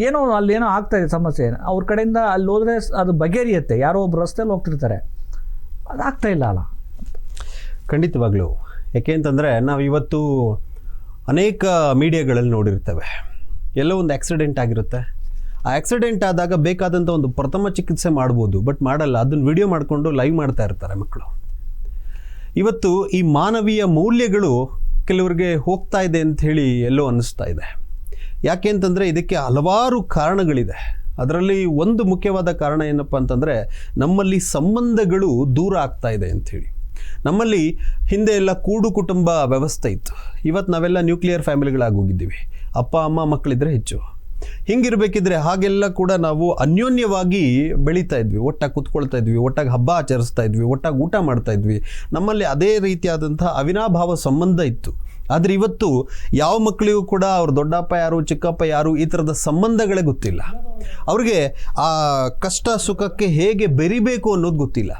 ಏನೋ ಅಲ್ಲೇನೋ ಆಗ್ತಾಯಿದೆ ಸಮಸ್ಯೆ. ಅವ್ರ ಕಡೆಯಿಂದ ಅಲ್ಲಿ ಹೋದರೆ ಅದು ಬಗೆಹರಿಯುತ್ತೆ, ಯಾರೋ ಒಬ್ಬರು ರಸ್ತೆಯಲ್ಲಿ ಹೋಗ್ತಿರ್ತಾರೆ, ಅದು ಆಗ್ತಾಯಿಲ್ಲ ಅಲ್ಲ. ಖಂಡಿತವಾಗ್ಲೂ. ಯಾಕೆ ಅಂತಂದರೆ ನಾವು ಇವತ್ತು ಅನೇಕ ಮೀಡಿಯಾಗಳಲ್ಲಿ ನೋಡಿರ್ತೇವೆ, ಎಲ್ಲೋ ಒಂದು ಆಕ್ಸಿಡೆಂಟ್ ಆಗಿರುತ್ತೆ. ಆ ಆಕ್ಸಿಡೆಂಟ್ ಆದಾಗ ಬೇಕಾದಂಥ ಒಂದು ಪ್ರಥಮ ಚಿಕಿತ್ಸೆ ಮಾಡ್ಬೋದು, ಬಟ್ ಮಾಡಲ್ಲ. ಅದನ್ನು ವಿಡಿಯೋ ಮಾಡಿಕೊಂಡು ಲೈವ್ ಮಾಡ್ತಾ ಇರ್ತಾರೆ ಮಕ್ಕಳು. ಇವತ್ತು ಈ ಮಾನವೀಯ ಮೌಲ್ಯಗಳು ಕೆಲವರಿಗೆ ಹೋಗ್ತಾ ಇದೆ ಅಂತ ಹೇಳಿ ಎಲ್ಲೋ ಅನ್ನಿಸ್ತಾ ಇದೆ. ಯಾಕೆ ಅಂತಂದರೆ ಇದಕ್ಕೆ ಹಲವಾರು ಕಾರಣಗಳಿದೆ. ಅದರಲ್ಲಿ ಒಂದು ಮುಖ್ಯವಾದ ಕಾರಣ ಏನಪ್ಪ ಅಂತಂದರೆ, ನಮ್ಮಲ್ಲಿ ಸಂಬಂಧಗಳು ದೂರ ಆಗ್ತಾ ಇದೆ ಅಂಥೇಳಿ. ನಮ್ಮಲ್ಲಿ ಹಿಂದೆ ಎಲ್ಲ ಕೂಡು ಕುಟುಂಬ ವ್ಯವಸ್ಥೆ ಇತ್ತು. ಇವತ್ತು ನಾವೆಲ್ಲ ನ್ಯೂಕ್ಲಿಯರ್ ಫ್ಯಾಮಿಲಿಗಳಾಗೋಗಿದ್ದೀವಿ. ಅಪ್ಪ ಅಮ್ಮ ಮಕ್ಕಳಿದ್ರೆ ಹೆಚ್ಚು. ಹಿಂಗಿರಬೇಕಿದ್ರೆ ಹಾಗೆಲ್ಲ ಕೂಡ ನಾವು ಅನ್ಯೋನ್ಯವಾಗಿ ಬೆಳೀತಾ ಇದ್ವಿ, ಒಟ್ಟಾಗಿ ಕೂತ್ಕೊಳ್ತಾ ಇದ್ವಿ, ಒಟ್ಟಾಗಿ ಹಬ್ಬ ಆಚರಿಸ್ತಾ ಇದ್ವಿ, ಒಟ್ಟಾಗಿ ಊಟ ಮಾಡ್ತಾ ಇದ್ವಿ. ನಮ್ಮಲ್ಲಿ ಅದೇ ರೀತಿಯಾದಂಥ ಅವಿನಾಭಾವ ಸಂಬಂಧ ಇತ್ತು. ಆದರೆ ಇವತ್ತು ಯಾವ ಮಕ್ಕಳಿಗೂ ಕೂಡ ಅವ್ರ ದೊಡ್ಡಪ್ಪ ಯಾರು, ಚಿಕ್ಕಪ್ಪ ಯಾರು, ಈ ಥರದ ಸಂಬಂಧಗಳೇ ಗೊತ್ತಿಲ್ಲ. ಅವ್ರಿಗೆ ಆ ಕಷ್ಟ ಸುಖಕ್ಕೆ ಹೇಗೆ ಬೆರಿಬೇಕು ಅನ್ನೋದು ಗೊತ್ತಿಲ್ಲ.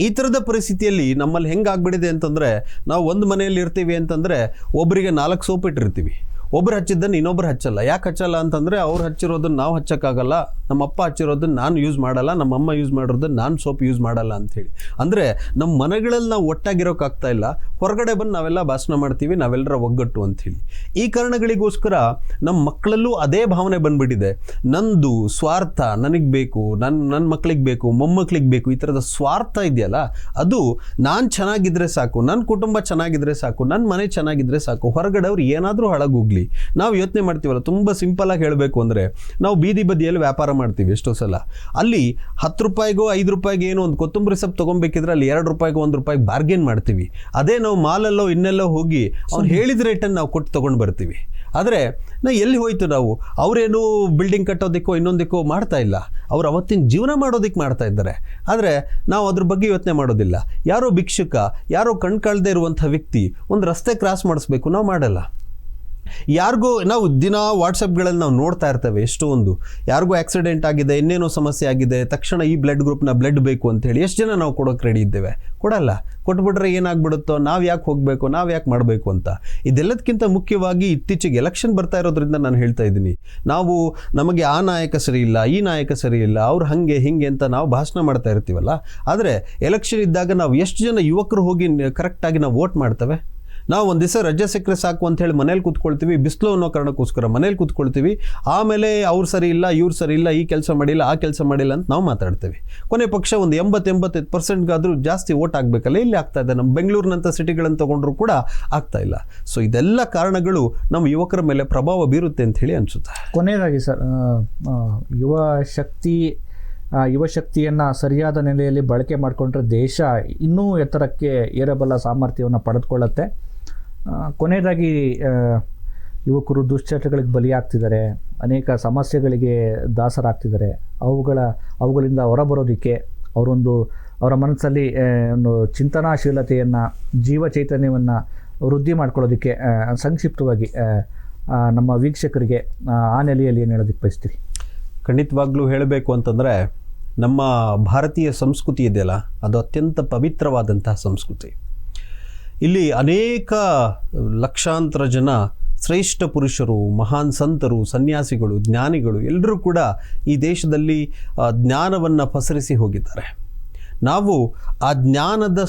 ಈ ಥರದ ಪರಿಸ್ಥಿತಿಯಲ್ಲಿ ನಮ್ಮಲ್ಲಿ ಹೆಂಗಾಗ್ಬಿಟ್ಟಿದೆ ಅಂತಂದರೆ, ನಾವು ಒಂದು ಮನೆಯಲ್ಲಿ ಇರ್ತೀವಿ ಅಂತಂದರೆ ಒಬ್ಬರಿಗೆ 4 ಸೋಪ್ ಇಟ್ಟಿರ್ತೀವಿ. ಒಬ್ರು ಹಚ್ಚಿದ್ದನ್ನು ಇನ್ನೊಬ್ರು ಹಚ್ಚಲ್ಲ. ಯಾಕೆ ಹಚ್ಚಲ್ಲ ಅಂತಂದರೆ, ಅವ್ರು ಹಚ್ಚಿರೋದನ್ನು ನಾವು ಹಚ್ಚೋಕ್ಕಾಗಲ್ಲ, ನಮ್ಮ ಅಪ್ಪ ಹಚ್ಚಿರೋದನ್ನ ನಾನು ಯೂಸ್ ಮಾಡಲ್ಲ, ನಮ್ಮ ಅಮ್ಮ ಯೂಸ್ ಮಾಡಿರೋದನ್ನ ನಾನು ಸೋಪ್ ಯೂಸ್ ಮಾಡಲ್ಲ ಅಂಥೇಳಿ. ಅಂದರೆ ನಮ್ಮ ಮನೆಗಳಲ್ಲಿ ನಾವು ಒಟ್ಟಾಗಿರೋಕ್ಕಾಗ್ತಾ ಇಲ್ಲ, ಹೊರಗಡೆ ಬಂದು ನಾವೆಲ್ಲ ಭಾಷಣ ಮಾಡ್ತೀವಿ, ನಾವೆಲ್ಲರ ಒಗ್ಗಟ್ಟು ಅಂಥೇಳಿ. ಈ ಕಾರಣಗಳಿಗೋಸ್ಕರ ನಮ್ಮ ಮಕ್ಕಳಲ್ಲೂ ಅದೇ ಭಾವನೆ ಬಂದ್ಬಿಟ್ಟಿದೆ. ನಂದು ಸ್ವಾರ್ಥ, ನನಗೆ ಬೇಕು, ನನ್ನ ಮಕ್ಕಳಿಗೆ ಬೇಕು, ಮೊಮ್ಮಕ್ಕಳಿಗೆ ಬೇಕು, ಈ ಥರದ ಸ್ವಾರ್ಥ ಇದೆಯಲ್ಲ, ಅದು ನಾನು ಚೆನ್ನಾಗಿದ್ರೆ ಸಾಕು, ನನ್ನ ಕುಟುಂಬ ಚೆನ್ನಾಗಿದ್ರೆ ಸಾಕು, ನನ್ನ ಮನೆ ಚೆನ್ನಾಗಿದ್ರೆ ಸಾಕು, ಹೊರಗಡೆ ಅವ್ರು ಏನಾದರೂ ಹಾಳಾಗೋಗ್ಲಿ. ನಾವು ಯೋಚನೆ ಮಾಡ್ತೀವಲ್ಲ, ತುಂಬ ಸಿಂಪಲಾಗಿ ಹೇಳಬೇಕು ಅಂದರೆ, ನಾವು ಬೀದಿ ಬದಿಯಲ್ಲಿ ವ್ಯಾಪಾರ ಮಾಡ್ತೀವಿ ಎಷ್ಟೋ ಸಲ. ಅಲ್ಲಿ 10 ರೂಪಾಯಿಗೋ 5 ರೂಪಾಯಿಗೆ ಏನೋ ಒಂದು ಕೊತ್ತಂಬರಿ ಸೊಪ್ಪು ತೊಗೊಬೇಕಿದ್ರೆ ಅಲ್ಲಿ 2 ರೂಪಾಯಿಗೋ 1 ರೂಪಾಯಿಗೆ ಬಾರ್ಗೇನ್ ಮಾಡ್ತೀವಿ. ಅದೇ ನಾವು ಮಾಲಲ್ಲೋ ಇನ್ನೆಲ್ಲೋ ಹೋಗಿ ಅವ್ನು ಹೇಳಿದ ರೇಟನ್ನು ನಾವು ಕೊಟ್ಟು ತೊಗೊಂಡು ಬರ್ತೀವಿ. ಆದರೆ ಎಲ್ಲಿ ಹೋಯ್ತು ನಾವು? ಅವರೇನು ಬಿಲ್ಡಿಂಗ್ ಕಟ್ಟೋದಕ್ಕೋ ಇನ್ನೊಂದಕ್ಕೋ ಮಾಡ್ತಾ ಇಲ್ಲ, ಅವ್ರು ಅವತ್ತಿನ ಜೀವನ ಮಾಡೋದಕ್ಕೆ ಮಾಡ್ತಾ ಇದ್ದಾರೆ. ಆದರೆ ನಾವು ಅದ್ರ ಬಗ್ಗೆ ಯೋಚನೆ ಮಾಡೋದಿಲ್ಲ. ಯಾರೋ ಭಿಕ್ಷುಕ, ಯಾರೋ ಕಣ್ಕಾಳ್ದೇ ಇರುವಂಥ ವ್ಯಕ್ತಿ ಒಂದು ರಸ್ತೆ ಕ್ರಾಸ್ ಮಾಡಿಸ್ಬೇಕು, ನಾವು ಮಾಡಲ್ಲ. ಯಾರಿಗೋ ನಾವು ದಿನ ವಾಟ್ಸಪ್ಗಳಲ್ಲಿ ನಾವು ನೋಡ್ತಾ ಇರ್ತೇವೆ, ಎಷ್ಟೋ ಒಂದು ಯಾರಿಗೂ ಆಕ್ಸಿಡೆಂಟ್ ಆಗಿದೆ, ಇನ್ನೇನೋ ಸಮಸ್ಯೆ ಆಗಿದೆ, ತಕ್ಷಣ ಈ ಬ್ಲಡ್ ಗ್ರೂಪ್ನ ಬ್ಲಡ್ ಬೇಕು ಅಂತೇಳಿ ಎಷ್ಟು ಜನ ನಾವು ಕೊಡೋಕೆ ರೆಡಿ ಇದ್ದೇವೆ? ಕೊಡಲ್ಲ. ಕೊಟ್ಬಿಟ್ರೆ ಏನಾಗ್ಬಿಡುತ್ತೋ, ನಾವು ಯಾಕೆ ಹೋಗಬೇಕು, ನಾವು ಯಾಕೆ ಮಾಡಬೇಕು ಅಂತ. ಇದೆಲ್ಲದಕ್ಕಿಂತ ಮುಖ್ಯವಾಗಿ ಇತ್ತೀಚೆಗೆ ಎಲೆಕ್ಷನ್ ಬರ್ತಾ ಇರೋದ್ರಿಂದ ನಾನು ಹೇಳ್ತಾ ಇದ್ದೀನಿ, ನಮಗೆ ಆ ನಾಯಕ ಸರಿ ಇಲ್ಲ, ಈ ನಾಯಕ ಸರಿ ಇಲ್ಲ, ಅವ್ರು ಹಾಗೆ ಹಿಂಗೆ ಅಂತ ನಾವು ಭಾಷಣ ಮಾಡ್ತಾ ಇರ್ತೀವಲ್ಲ. ಆದರೆ ಎಲೆಕ್ಷನ್ ಇದ್ದಾಗ ನಾವು ಎಷ್ಟು ಜನ ಯುವಕರು ಹೋಗಿ ಕರೆಕ್ಟಾಗಿ ನಾವು ವೋಟ್ ಮಾಡ್ತೇವೆ? ನಾವು ಒಂದು ದಿವಸ ರಜೆ ಸಿಕ್ಕರೆ ಸಾಕು ಅಂತ ಹೇಳಿ ಮನೇಲಿ ಕೂತ್ಕೊಳ್ತೀವಿ, ಬಿಸಿಲು ಅನ್ನೋ ಕಾರಣಕ್ಕೋಸ್ಕರ ಮನೇಲಿ ಕೂತ್ಕೊಳ್ತೀವಿ. ಆಮೇಲೆ ಅವ್ರು ಸರಿ ಇಲ್ಲ, ಇವ್ರು ಸರಿ ಇಲ್ಲ, ಈ ಕೆಲಸ ಮಾಡಿಲ್ಲ, ಆ ಕೆಲಸ ಮಾಡಿಲ್ಲ ಅಂತ ನಾವು ಮಾತಾಡ್ತೀವಿ. ಕೊನೆ ಪಕ್ಷ ಒಂದು 80-85%ಗಾದರೂ ಜಾಸ್ತಿ ವೋಟ್ ಆಗಬೇಕಲ್ಲ, ಇಲ್ಲಿ ಆಗ್ತಾ ಇದೆ. ನಮ್ಮ ಬೆಂಗಳೂರಿನಂಥ ಸಿಟಿಗಳನ್ನು ತೊಗೊಂಡ್ರು ಕೂಡ ಆಗ್ತಾ ಇಲ್ಲ. ಸೊ ಇದೆಲ್ಲ ಕಾರಣಗಳು ನಮ್ಮ ಯುವಕರ ಮೇಲೆ ಪ್ರಭಾವ ಬೀರುತ್ತೆ ಅಂತ ಹೇಳಿ ಅನಿಸುತ್ತೆ. ಕೊನೆಯದಾಗಿ ಸರ್, ಯುವಶಕ್ತಿಯನ್ನು ಸರಿಯಾದ ನೆಲೆಯಲ್ಲಿ ಬಳಕೆ ಮಾಡಿಕೊಂಡ್ರೆ ದೇಶ ಇನ್ನೂ ಎತ್ತರಕ್ಕೆ ಏರಬಲ್ಲ ಸಾಮರ್ಥ್ಯವನ್ನು ಪಡೆದುಕೊಳ್ಳುತ್ತೆ. ಕೊನೆಯದಾಗಿ ಯುವಕರು ದುಶ್ಚಟಗಳಿಗೆ ಬಲಿಯಾಗ್ತಿದ್ದಾರೆ, ಅನೇಕ ಸಮಸ್ಯೆಗಳಿಗೆ ದಾಸರಾಗ್ತಿದ್ದಾರೆ. ಅವುಗಳಿಂದ ಹೊರಬರೋದಕ್ಕೆ ಅವರ ಮನಸ್ಸಲ್ಲಿ ಒಂದು ಚಿಂತನಾಶೀಲತೆಯನ್ನು, ಜೀವ ಚೈತನ್ಯವನ್ನು ವೃದ್ಧಿ ಮಾಡ್ಕೊಳ್ಳೋದಕ್ಕೆ ಸಂಕ್ಷಿಪ್ತವಾಗಿ ನಮ್ಮ ವೀಕ್ಷಕರಿಗೆ ಆ ನೆಲೆಯಲ್ಲಿ ಏನು ಹೇಳೋದಕ್ಕೆ ಬಯಸ್ತೀರಿ? ಖಂಡಿತವಾಗ್ಲೂ ಹೇಳಬೇಕು ಅಂತಂದರೆ, ನಮ್ಮ ಭಾರತೀಯ ಸಂಸ್ಕೃತಿ ಇದೆಯಲ್ಲ, ಅದು ಅತ್ಯಂತ ಪವಿತ್ರವಾದಂತಹ ಸಂಸ್ಕೃತಿ. ಇಲ್ಲಿ ಅನೇಕ ಲಕ್ಷಾಂತರ ಜನ ಶ್ರೇಷ್ಠ ಪುರುಷರು, ಮಹಾನ್ ಸಂತರು, ಸನ್ಯಾಸಿಗಳು, ಜ್ಞಾನಿಗಳು ಎಲ್ಲರೂ ಕೂಡ ಈ ದೇಶದಲ್ಲಿ ಜ್ಞಾನವನ್ನು ಪಸರಿಸಿ ಹೋಗಿದ್ದಾರೆ. ನಾವು ಆ ಜ್ಞಾನದ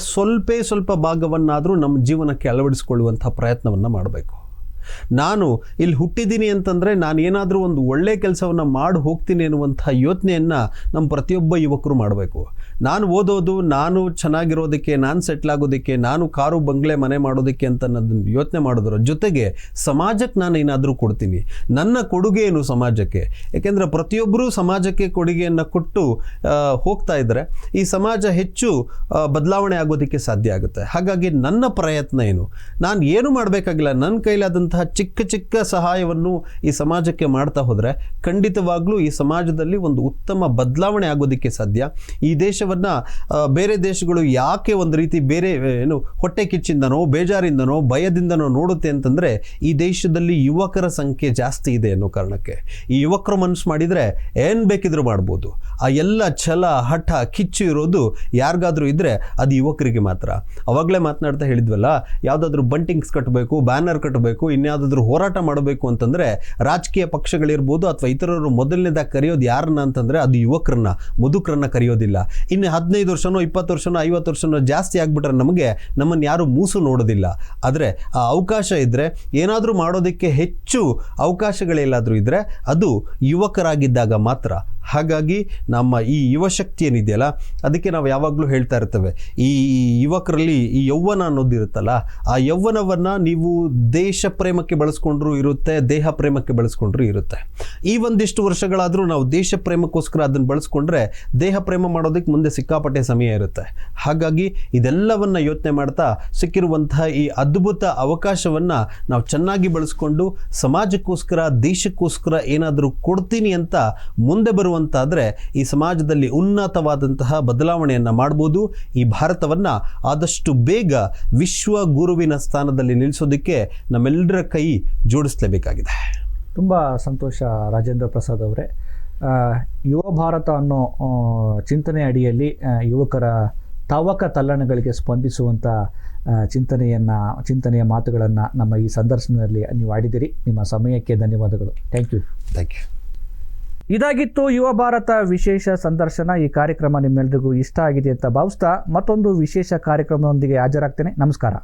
ಸ್ವಲ್ಪ ಭಾಗವನ್ನಾದರೂ ನಮ್ಮ ಜೀವನಕ್ಕೆ ಅಳವಡಿಸಿಕೊಳ್ಳುವಂಥ ಪ್ರಯತ್ನವನ್ನು ಮಾಡಬೇಕು. ನಾನು ಇಲ್ಲಿ ಹುಟ್ಟಿದ್ದೀನಿ ಅಂತಂದರೆ ನಾನು ಏನಾದರೂ ಒಂದು ಒಳ್ಳೆ ಕೆಲಸವನ್ನು ಮಾಡಿ ಹೋಗ್ತೀನಿ ಅನ್ನುವಂಥ ಯೋಚನೆಯನ್ನು ನಮ್ಮ ಪ್ರತಿಯೊಬ್ಬ ಯುವಕರು ಮಾಡಬೇಕು. ನಾನು ಓದೋದು, ನಾನು ಚೆನ್ನಾಗಿರೋದಕ್ಕೆ, ನಾನು ಸೆಟ್ಲ್ ಆಗೋದಕ್ಕೆ, ನಾನು ಕಾರು ಬಂಗ್ಲೆ ಮನೆ ಮಾಡೋದಕ್ಕೆ ಅಂತ ನನ್ನ ಯೋಚನೆ ಮಾಡೋದ್ರ ಜೊತೆಗೆ ಸಮಾಜಕ್ಕೆ ನಾನು ಏನಾದರೂ ಕೊಡ್ತೀನಿ. ನನ್ನ ಕೊಡುಗೆ ಏನು ಸಮಾಜಕ್ಕೆ? ಯಾಕೆಂದರೆ ಪ್ರತಿಯೊಬ್ಬರೂ ಸಮಾಜಕ್ಕೆ ಕೊಡುಗೆಯನ್ನು ಕೊಟ್ಟು ಹೋಗ್ತಾ ಇದ್ದರೆ ಈ ಸಮಾಜ ಹೆಚ್ಚು ಬದಲಾವಣೆ ಆಗೋದಕ್ಕೆ ಸಾಧ್ಯ ಆಗುತ್ತೆ. ಹಾಗಾಗಿ ನನ್ನ ಪ್ರಯತ್ನ ಏನು? ನಾನು ಏನು ಮಾಡಬೇಕಾಗಿಲ್ಲ, ನನ್ನ ಕೈಲಾದಂಥ ಚಿಕ್ಕ ಸಹಾಯವನ್ನು ಈ ಸಮಾಜಕ್ಕೆ ಮಾಡ್ತಾ ಹೋದರೆ ಖಂಡಿತವಾಗ್ಲೂ ಈ ಸಮಾಜದಲ್ಲಿ ಒಂದು ಉತ್ತಮ ಬದಲಾವಣೆ ಆಗೋದಕ್ಕೆ ಸಾಧ್ಯ. ಈ ದೇಶವನ್ನು ಬೇರೆ ದೇಶಗಳು ಯಾಕೆ ಒಂದು ರೀತಿ ಬೇರೆ ಹೊಟ್ಟೆ ಕಿಚ್ಚಿಂದನೋ, ಬೇಜಾರಿಂದನೋ, ಭಯದಿಂದನೋ ನೋಡುತ್ತೆ ಅಂತಂದರೆ, ಈ ದೇಶದಲ್ಲಿ ಯುವಕರ ಸಂಖ್ಯೆ ಜಾಸ್ತಿ ಇದೆ ಅನ್ನೋ ಕಾರಣಕ್ಕೆ. ಈ ಯುವಕರು ಮನಸ್ಸು ಮಾಡಿದರೆ ಏನು ಬೇಕಿದ್ರೂ ಮಾಡ್ಬೋದು. ಆ ಎಲ್ಲ ಛಲ, ಹಠ, ಕಿಚ್ಚು ಇರೋದು ಯಾರಿಗಾದ್ರೂ ಇದ್ದರೆ ಅದು ಯುವಕರಿಗೆ ಮಾತ್ರ. ಅವಾಗಲೇ ಮಾತನಾಡ್ತಾ ಹೇಳಿದ್ವಲ್ಲ, ಯಾವುದಾದ್ರೂ ಬಂಟಿಂಗ್ಸ್ ಕಟ್ಟಬೇಕು, ಬ್ಯಾನರ್ ಕಟ್ಟಬೇಕು, ಇನ್ಯಾವುದಾದ್ರೂ ಹೋರಾಟ ಮಾಡಬೇಕು ಅಂತಂದರೆ ರಾಜಕೀಯ ಪಕ್ಷಗಳಿರ್ಬೋದು ಅಥವಾ ಇತರರು ಮೊದಲನೇದಾಗಿ ಕರೆಯೋದು ಯಾರನ್ನ ಅಂತಂದರೆ ಅದು ಯುವಕರನ್ನ, ಮುದುಕರನ್ನ ಕರೆಯೋದಿಲ್ಲ. ಇನ್ನು 15 ವರ್ಷನೋ 20 ವರ್ಷನೋ 50 ವರ್ಷನೋ ಜಾಸ್ತಿ ಆಗಿಬಿಟ್ರೆ ನಮ್ಮನ್ನು ಯಾರು ಮೂಸು ನೋಡೋದಿಲ್ಲ. ಆದರೆ ಆ ಅವಕಾಶ ಇದ್ದರೆ, ಏನಾದರೂ ಮಾಡೋದಕ್ಕೆ ಹೆಚ್ಚು ಅವಕಾಶಗಳೆಲ್ಲಾದರೂ ಇದ್ದರೆ ಅದು ಯುವಕರಾಗಿದ್ದಾಗ ಮಾತ್ರ. ಹಾಗಾಗಿ ನಮ್ಮ ಈ ಯುವಶಕ್ತಿ ಏನಿದೆಯಲ್ಲ, ಅದಕ್ಕೆ ನಾವು ಯಾವಾಗಲೂ ಹೇಳ್ತಾ ಇರ್ತೇವೆ, ಈ ಯುವಕರಲ್ಲಿ ಈ ಯೌವನ ಅನ್ನೋದಿರುತ್ತಲ್ಲ, ಆ ಯೌವನವನ್ನು ನೀವು ದೇಶ ಪ್ರೇಮಕ್ಕೆ ಬಳಸ್ಕೊಂಡ್ರೂ ಇರುತ್ತೆ, ದೇಹ ಪ್ರೇಮಕ್ಕೆ ಬಳಸ್ಕೊಂಡ್ರೂ ಇರುತ್ತೆ. ಈ ಒಂದಿಷ್ಟು ವರ್ಷಗಳಾದರೂ ನಾವು ದೇಶ ಪ್ರೇಮಕ್ಕೋಸ್ಕರ ಅದನ್ನು ಬಳಸ್ಕೊಂಡ್ರೆ ದೇಹ ಪ್ರೇಮ ಮಾಡೋದಕ್ಕೆ ಮುಂದೆ ಸಿಕ್ಕಾಪಟ್ಟೆ ಸಮಯ ಇರುತ್ತೆ. ಹಾಗಾಗಿ ಇದೆಲ್ಲವನ್ನು ಯೋಚನೆ ಮಾಡ್ತಾ ಸಿಕ್ಕಿರುವಂತಹ ಈ ಅದ್ಭುತ ಅವಕಾಶವನ್ನು ನಾವು ಚೆನ್ನಾಗಿ ಬಳಸ್ಕೊಂಡು ಸಮಾಜಕ್ಕೋಸ್ಕರ, ದೇಶಕ್ಕೋಸ್ಕರ ಏನಾದರೂ ಕೊಡ್ತೀನಿ ಅಂತ ಮುಂದೆ ಬರುವಂತಾದರೆ ಈ ಸಮಾಜದಲ್ಲಿ ಉನ್ನತವಾದಂತಹ ಬದಲಾವಣೆಯನ್ನು ಮಾಡ್ಬೋದು. ಈ ಭಾರತವನ್ನು ಆದಷ್ಟು ಬೇಗ ವಿಶ್ವ ಗುರುವಿನ ಸ್ಥಾನದಲ್ಲಿ ನಿಲ್ಲಿಸೋದಕ್ಕೆ ನಮ್ಮೆಲ್ಲರ ಕೈ ಜೋಡಿಸಲೇಬೇಕಾಗಿದೆ. ತುಂಬ ಸಂತೋಷ ರಾಜೇಂದ್ರ ಪ್ರಸಾದ್ ಅವರೇ. ಯುವ ಭಾರತ ಅನ್ನೋ ಚಿಂತನೆ ಅಡಿಯಲ್ಲಿ ಯುವಕರ ತವಕ ತಲ್ಲಣಗಳಿಗೆ ಸ್ಪಂದಿಸುವಂಥ ಚಿಂತನೆಯ ಮಾತುಗಳನ್ನು ನಮ್ಮ ಈ ಸಂದರ್ಶನದಲ್ಲಿ ನೀವು ಆಡಿದಿರಿ. ನಿಮ್ಮ ಸಮಯಕ್ಕೆ ಧನ್ಯವಾದಗಳು. Thank you. ಇದಾಗಿತ್ತು ಯುವ ಭಾರತ ವಿಶೇಷ ಸಂದರ್ಶನ. ಈ ಕಾರ್ಯಕ್ರಮ ನಿಮ್ಮೆಲ್ಲರಿಗೂ ಇಷ್ಟ ಆಗಿದೆ ಅಂತ ಭಾವಿಸ್ತಾ ಮತ್ತೊಂದು ವಿಶೇಷ ಕಾರ್ಯಕ್ರಮದೊಂದಿಗೆ ಹಾಜರಾಗ್ತೇನೆ. ನಮಸ್ಕಾರ.